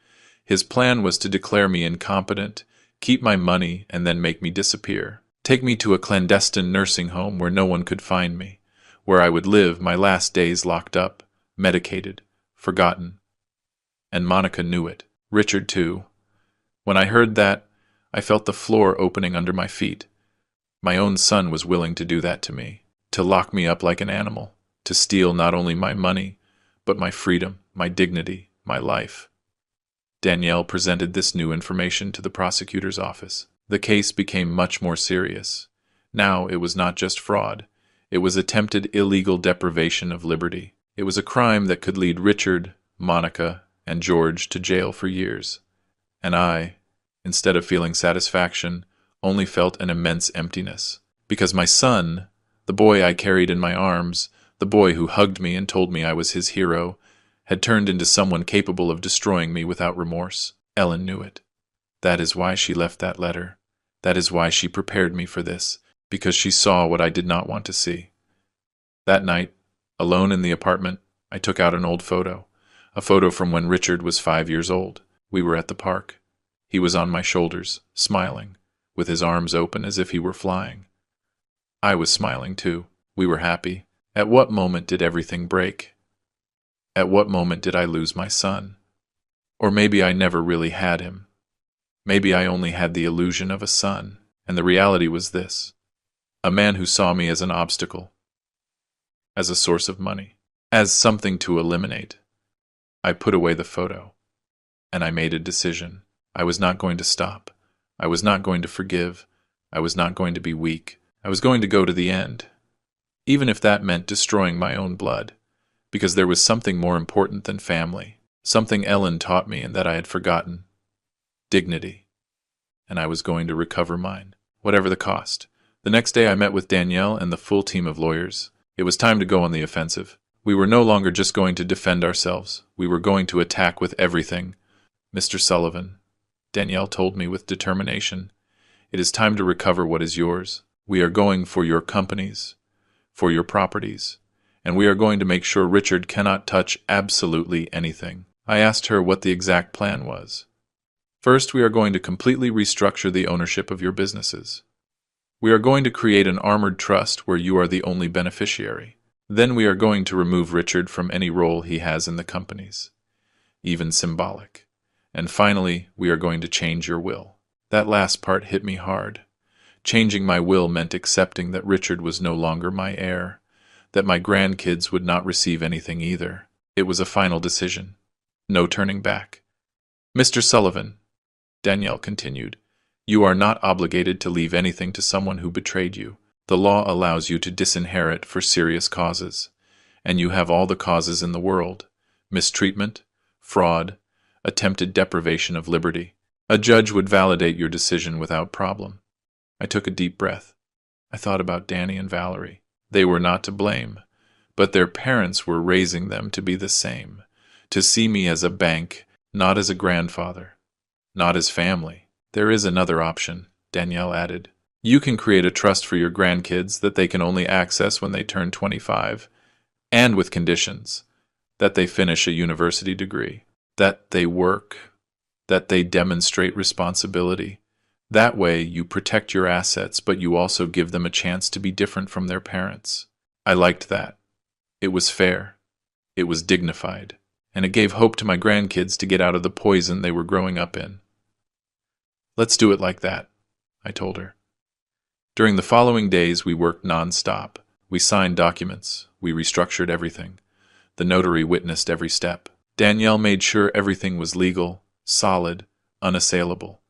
His plan was to declare me incompetent, keep my money, and then make me disappear. Take me to a clandestine nursing home where no one could find me, where I would live my last days locked up, medicated, forgotten. And Monica knew it. Richard, too. When I heard that, I felt the floor opening under my feet. My own son was willing to do that to me, to lock me up like an animal, to steal not only my money, but my freedom, my dignity, my life. Danielle presented this new information to the prosecutor's office. The case became much more serious. Now it was not just fraud. It was attempted illegal deprivation of liberty. It was a crime that could lead Richard, Monica, and George to jail for years. And I, instead of feeling satisfaction, only felt an immense emptiness. Because my son, the boy I carried in my arms, the boy who hugged me and told me I was his hero, had turned into someone capable of destroying me without remorse. Ellen knew it. That is why she left that letter. That is why she prepared me for this, because she saw what I did not want to see. That night, alone in the apartment, I took out an old photo. A photo from when Richard was 5 years old. We were at the park. He was on my shoulders, smiling, with his arms open as if he were flying. I was smiling too. We were happy. At what moment did everything break? At what moment did I lose my son? Or maybe I never really had him. Maybe I only had the illusion of a son, and the reality was this: a man who saw me as an obstacle, as a source of money, as something to eliminate. I put away the photo, and I made a decision. I was not going to stop. I was not going to forgive. I was not going to be weak. I was going to go to the end, even if that meant destroying my own blood, because there was something more important than family, something Ellen taught me and that I had forgotten: dignity. And I was going to recover mine, whatever the cost. The next day I met with Danielle and the full team of lawyers. It was time to go on the offensive. We were no longer just going to defend ourselves. We were going to attack with everything. "Mr. Sullivan," Danielle told me with determination, "it is time to recover what is yours. We are going for your companies, for your properties, and we are going to make sure Richard cannot touch absolutely anything." I asked her what the exact plan was. "First, we are going to completely restructure the ownership of your businesses. We are going to create an armored trust where you are the only beneficiary. Then we are going to remove Richard from any role he has in the companies, even symbolic. And finally, we are going to change your will." That last part hit me hard. Changing my will meant accepting that Richard was no longer my heir, that my grandkids would not receive anything either. It was a final decision. No turning back. "Mr. Sullivan," Danielle continued, "you are not obligated to leave anything to someone who betrayed you. The law allows you to disinherit for serious causes, and you have all the causes in the world: mistreatment, fraud, attempted deprivation of liberty. A judge would validate your decision without problem." I took a deep breath. I thought about Danny and Valerie. They were not to blame, but their parents were raising them to be the same, to see me as a bank, not as a grandfather, not as family. "There is another option," Danielle added. "You can create a trust for your grandkids that they can only access when they turn 25, and with conditions: that they finish a university degree." that they work, that they demonstrate responsibility. That way, you protect your assets, but you also give them a chance to be different from their parents. I liked that. It was fair. It was dignified. And it gave hope to my grandkids to get out of the poison they were growing up in. Let's do it like that, I told her. During the following days, we worked non-stop. We signed documents. We restructured everything. The notary witnessed every step. Danielle made sure everything was legal, solid, unassailable.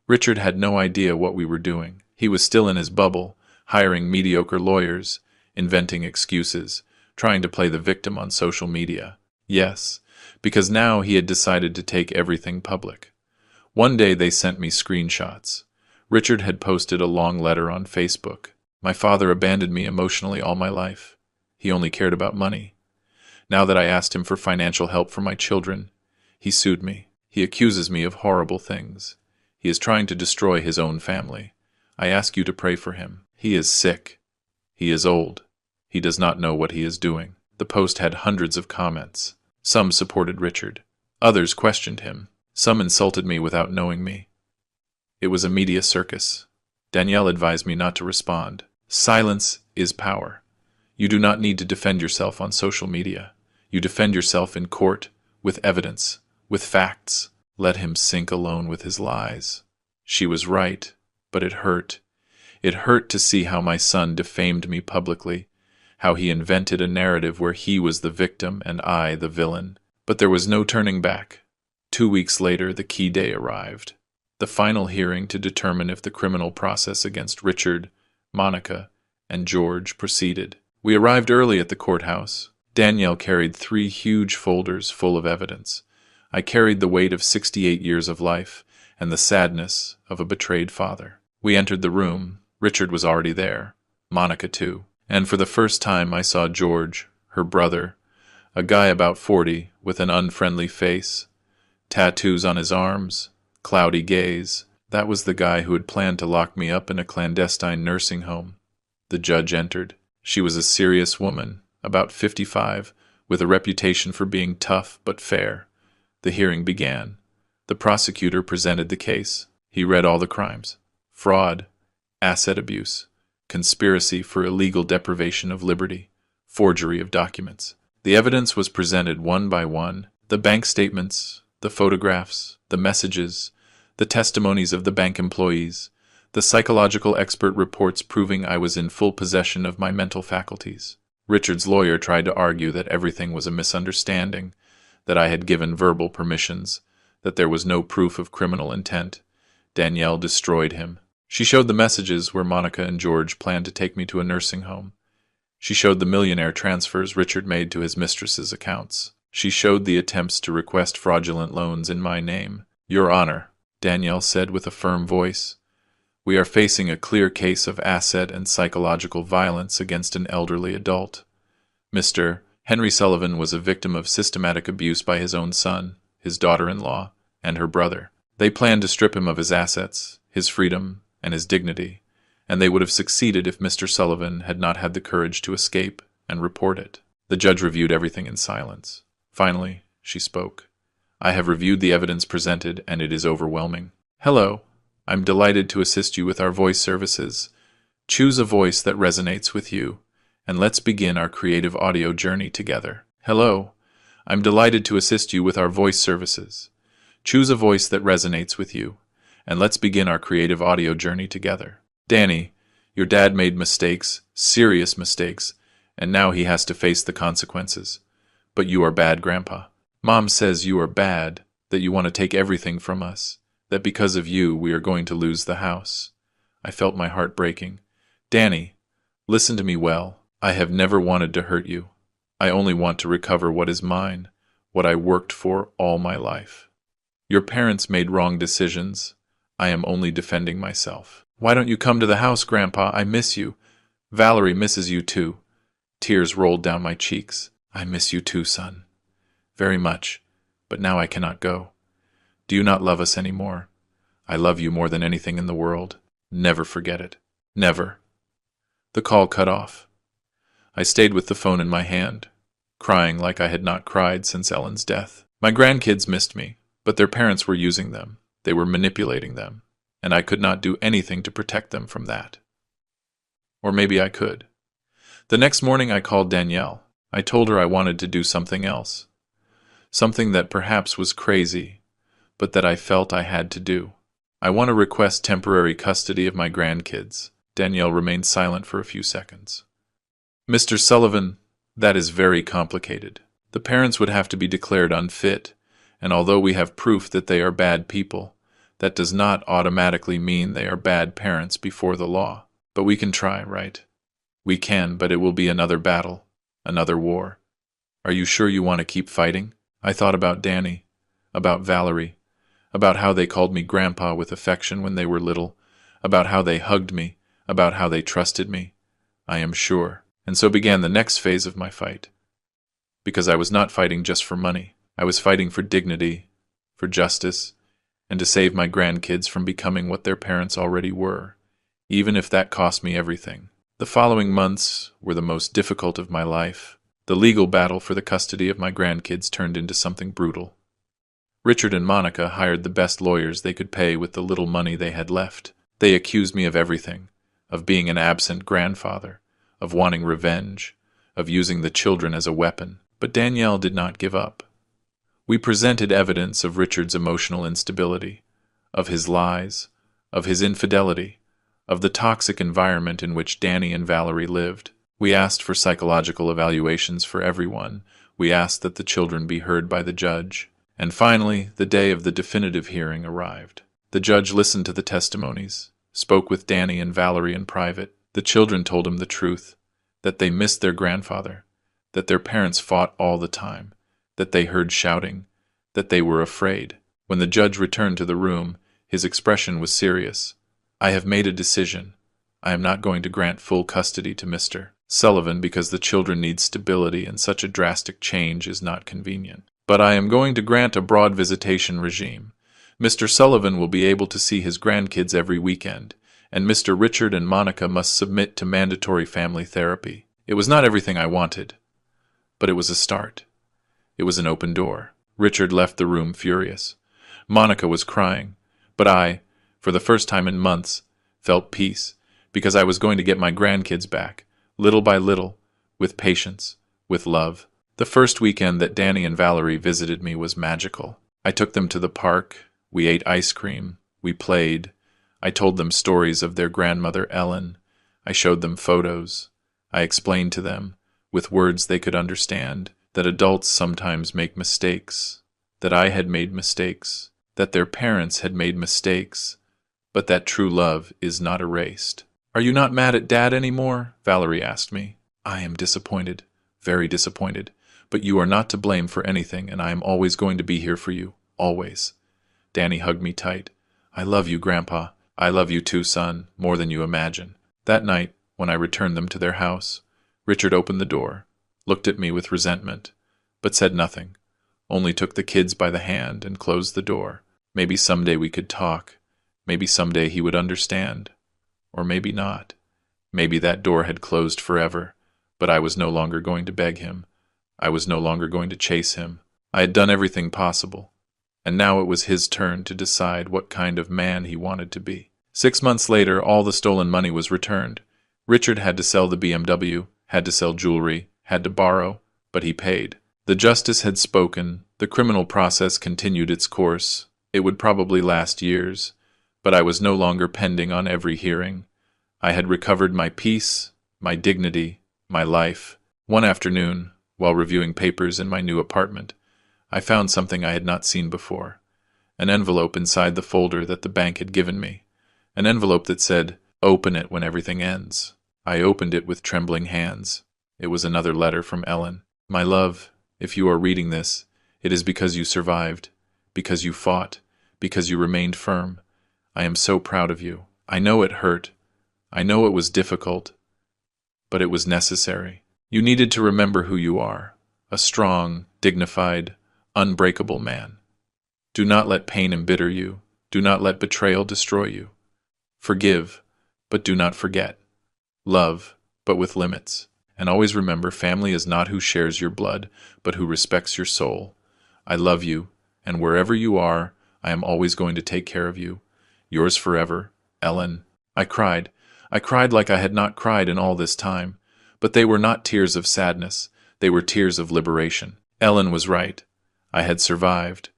Richard had no idea what we were doing. He was still in his bubble, hiring mediocre lawyers, inventing excuses, trying to play the victim on social media. Yes, because now he had decided to take everything public. One day they sent me screenshots. Richard had posted a long letter on Facebook. My father abandoned me emotionally all my life. He only cared about money. Now that I asked him for financial help for my children, he sued me. He accuses me of horrible things. He is trying to destroy his own family. I ask you to pray for him. He is sick. He is old. He does not know what he is doing. The post had hundreds of comments. Some supported Richard. Others questioned him. Some insulted me without knowing me. It was a media circus. Danielle advised me not to respond. Silence is power. You do not need to defend yourself on social media. You defend yourself in court, with evidence, with facts. Let him sink alone with his lies. She was right, but it hurt. It hurt to see how my son defamed me publicly, how he invented a narrative where he was the victim and I the villain. But there was no turning back. 2 weeks later, the key day arrived. The final hearing to determine if the criminal process against Richard, Monica, and George proceeded. We arrived early at the courthouse. Danielle carried 3 huge folders full of evidence. I carried the weight of 68 years of life and the sadness of a betrayed father. We entered the room. Richard was already there. Monica too. And for the first time I saw George, her brother, a guy about 40 with an unfriendly face, tattoos on his arms, cloudy gaze. That was the guy who had planned to lock me up in a clandestine nursing home. The judge entered. She was a serious woman, about 55, with a reputation for being tough but fair. The hearing began. The prosecutor presented the case. He read all the crimes: fraud, asset abuse, conspiracy for illegal deprivation of liberty, forgery of documents. The evidence was presented one by one: the bank statements, the photographs, the messages, the testimonies of the bank employees, the psychological expert reports proving I was in full possession of my mental faculties. Richard's lawyer tried to argue that everything was a misunderstanding, that I had given verbal permissions, that there was no proof of criminal intent. Danielle destroyed him. She showed the messages where Monica and George planned to take me to a nursing home. She showed the millionaire transfers Richard made to his mistress's accounts. She showed the attempts to request fraudulent loans in my name. Your Honor, Danielle said with a firm voice, we are facing a clear case of asset and psychological violence against an elderly adult. Mr. Henry Sullivan was a victim of systematic abuse by his own son, his daughter-in-law, and her brother. They planned to strip him of his assets, his freedom, and his dignity, and they would have succeeded if Mr. Sullivan had not had the courage to escape and report it. The judge reviewed everything in silence. Finally, she spoke. I have reviewed the evidence presented, and it is overwhelming. Hello. I'm delighted to assist you with our voice services. Choose a voice that resonates with you, and let's begin our creative audio journey together. Hello. I'm delighted to assist you with our voice services. Choose a voice that resonates with you, and let's begin our creative audio journey together. Danny, your dad made mistakes, serious mistakes, and now he has to face the consequences. But you are bad, Grandpa. Mom says you are bad, that you want to take everything from us, that because of you we are going to lose the house. I felt my heart breaking. Danny, listen to me well. I have never wanted to hurt you. I only want to recover what is mine, what I worked for all my life. Your parents made wrong decisions. I am only defending myself. Why don't you come to the house, Grandpa? I miss you. Valerie misses you too. Tears rolled down my cheeks. I miss you too, son. Very much, but now I cannot go. Do you not love us anymore? I love you more than anything in the world. Never forget it. Never. The call cut off. I stayed with the phone in my hand, crying like I had not cried since Ellen's death. My grandkids missed me, but their parents were using them. They were manipulating them, and I could not do anything to protect them from that. Or maybe I could. The next morning I called Danielle. I told her I wanted to do something else. Something that perhaps was crazy, but that I felt I had to do. I want to request temporary custody of my grandkids. Danielle remained silent for a few seconds. Mr. Sullivan, that is very complicated. The parents would have to be declared unfit, and although we have proof that they are bad people, that does not automatically mean they are bad parents before the law. But we can try, right? We can, but it will be another battle, another war. Are you sure you want to keep fighting? I thought about Danny, about Valerie, about how they called me Grandpa with affection when they were little, about how they hugged me, about how they trusted me. I am sure. And so began the next phase of my fight. Because I was not fighting just for money. I was fighting for dignity, for justice, and to save my grandkids from becoming what their parents already were, even if that cost me everything. The following months were the most difficult of my life. The legal battle for the custody of my grandkids turned into something brutal. Richard and Monica hired the best lawyers they could pay with the little money they had left. They accused me of everything, of being an absent grandfather, of wanting revenge, of using the children as a weapon. But Danielle did not give up. We presented evidence of Richard's emotional instability, of his lies, of his infidelity, of the toxic environment in which Danny and Valerie lived. We asked for psychological evaluations for everyone. We asked that the children be heard by the judge. And finally, the day of the definitive hearing arrived. The judge listened to the testimonies, spoke with Danny and Valerie in private. The children told him the truth, that they missed their grandfather, that their parents fought all the time, that they heard shouting, that they were afraid. When the judge returned to the room, his expression was serious. I have made a decision. I am not going to grant full custody to Mr. Sullivan because the children need stability and such a drastic change is not convenient. But I am going to grant a broad visitation regime. Mr. Sullivan will be able to see his grandkids every weekend, and Mr. Richard and Monica must submit to mandatory family therapy. It was not everything I wanted, but it was a start. It was an open door. Richard left the room furious. Monica was crying, but I, for the first time in months, felt peace, because I was going to get my grandkids back, little by little, with patience, with love. The first weekend that Danny and Valerie visited me was magical. I took them to the park, we ate ice cream, we played. I told them stories of their grandmother Ellen. I showed them photos. I explained to them, with words they could understand, that adults sometimes make mistakes, that I had made mistakes, that their parents had made mistakes, but that true love is not erased. Are you not mad at Dad anymore? Valerie asked me. I am disappointed, very disappointed, but you are not to blame for anything, and I am always going to be here for you, always. Danny hugged me tight. I love you, Grandpa. I love you too, son, more than you imagine. That night, when I returned them to their house, Richard opened the door, looked at me with resentment, but said nothing, only took the kids by the hand and closed the door. Maybe someday we could talk. Maybe someday he would understand. Or maybe not. Maybe that door had closed forever, but I was no longer going to beg him. I was no longer going to chase him. I had done everything possible, and now it was his turn to decide what kind of man he wanted to be. 6 months later, all the stolen money was returned. Richard had to sell the BMW, had to sell jewelry, had to borrow, but he paid. The justice had spoken. The criminal process continued its course. It would probably last years, but I was no longer pending on every hearing. I had recovered my peace, my dignity, my life. One afternoon, while reviewing papers in my new apartment, I found something I had not seen before. An envelope inside the folder that the bank had given me. An envelope that said, "Open it when everything ends." I opened it with trembling hands. It was another letter from Ellen. My love, if you are reading this, it is because you survived, because you fought, because you remained firm. I am so proud of you. I know it hurt. I know it was difficult, but it was necessary. You needed to remember who you are, a strong, dignified, unbreakable man. Do not let pain embitter you. Do not let betrayal destroy you. Forgive, but do not forget. Love, but with limits. And always remember, family is not who shares your blood, but who respects your soul. I love you, and wherever you are, I am always going to take care of you. Yours forever, Ellen. I cried. I cried like I had not cried in all this time. But they were not tears of sadness. They were tears of liberation. Ellen was right. I had survived.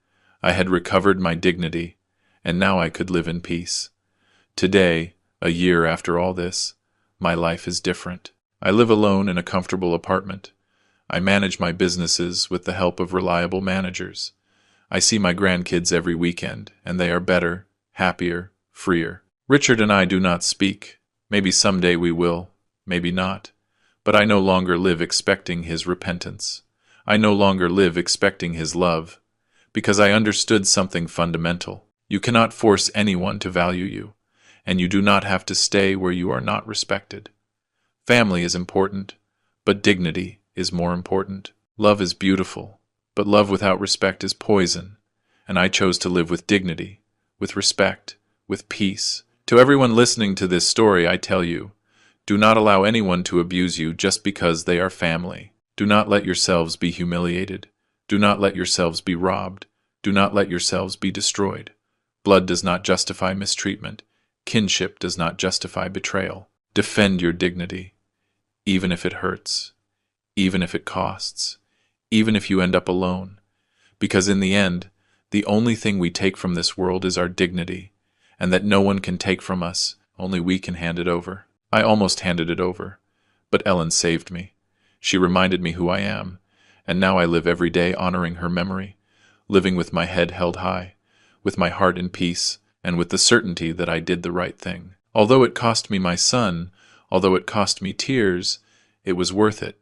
I had recovered my dignity, and now I could live in peace. Today, a year after all this, my life is different. I live alone in a comfortable apartment. I manage my businesses with the help of reliable managers. I see my grandkids every weekend, and they are better, happier, freer. Richard and I do not speak. Maybe someday we will, maybe not. But I no longer live expecting his repentance. I no longer live expecting his love, because I understood something fundamental. You cannot force anyone to value you, and you do not have to stay where you are not respected. Family is important, but dignity is more important. Love is beautiful, but love without respect is poison, and I chose to live with dignity, with respect, with peace. To everyone listening to this story, I tell you, do not allow anyone to abuse you just because they are family. Do not let yourselves be humiliated. Do not let yourselves be robbed. Do not let yourselves be destroyed. Blood does not justify mistreatment. Kinship does not justify betrayal. Defend your dignity, even if it hurts, even if it costs, even if you end up alone. Because in the end, the only thing we take from this world is our dignity, and that no one can take from us, only we can hand it over. I almost handed it over, but Ellen saved me. She reminded me who I am, and now I live every day honoring her memory, living with my head held high, with my heart in peace, and with the certainty that I did the right thing. Although it cost me my son, although it cost me tears, it was worth it,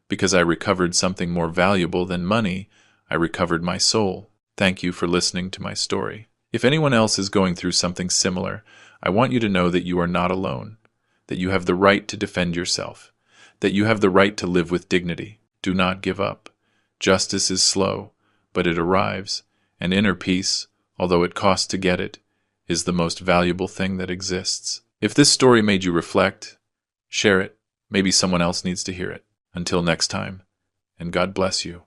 because I recovered something more valuable than money. I recovered my soul. Thank you for listening to my story. If anyone else is going through something similar, I want you to know that you are not alone, that you have the right to defend yourself, that you have the right to live with dignity. Do not give up. Justice is slow, but it arrives, and inner peace, although it costs to get it, is the most valuable thing that exists. If this story made you reflect, share it. Maybe someone else needs to hear it. Until next time, and God bless you.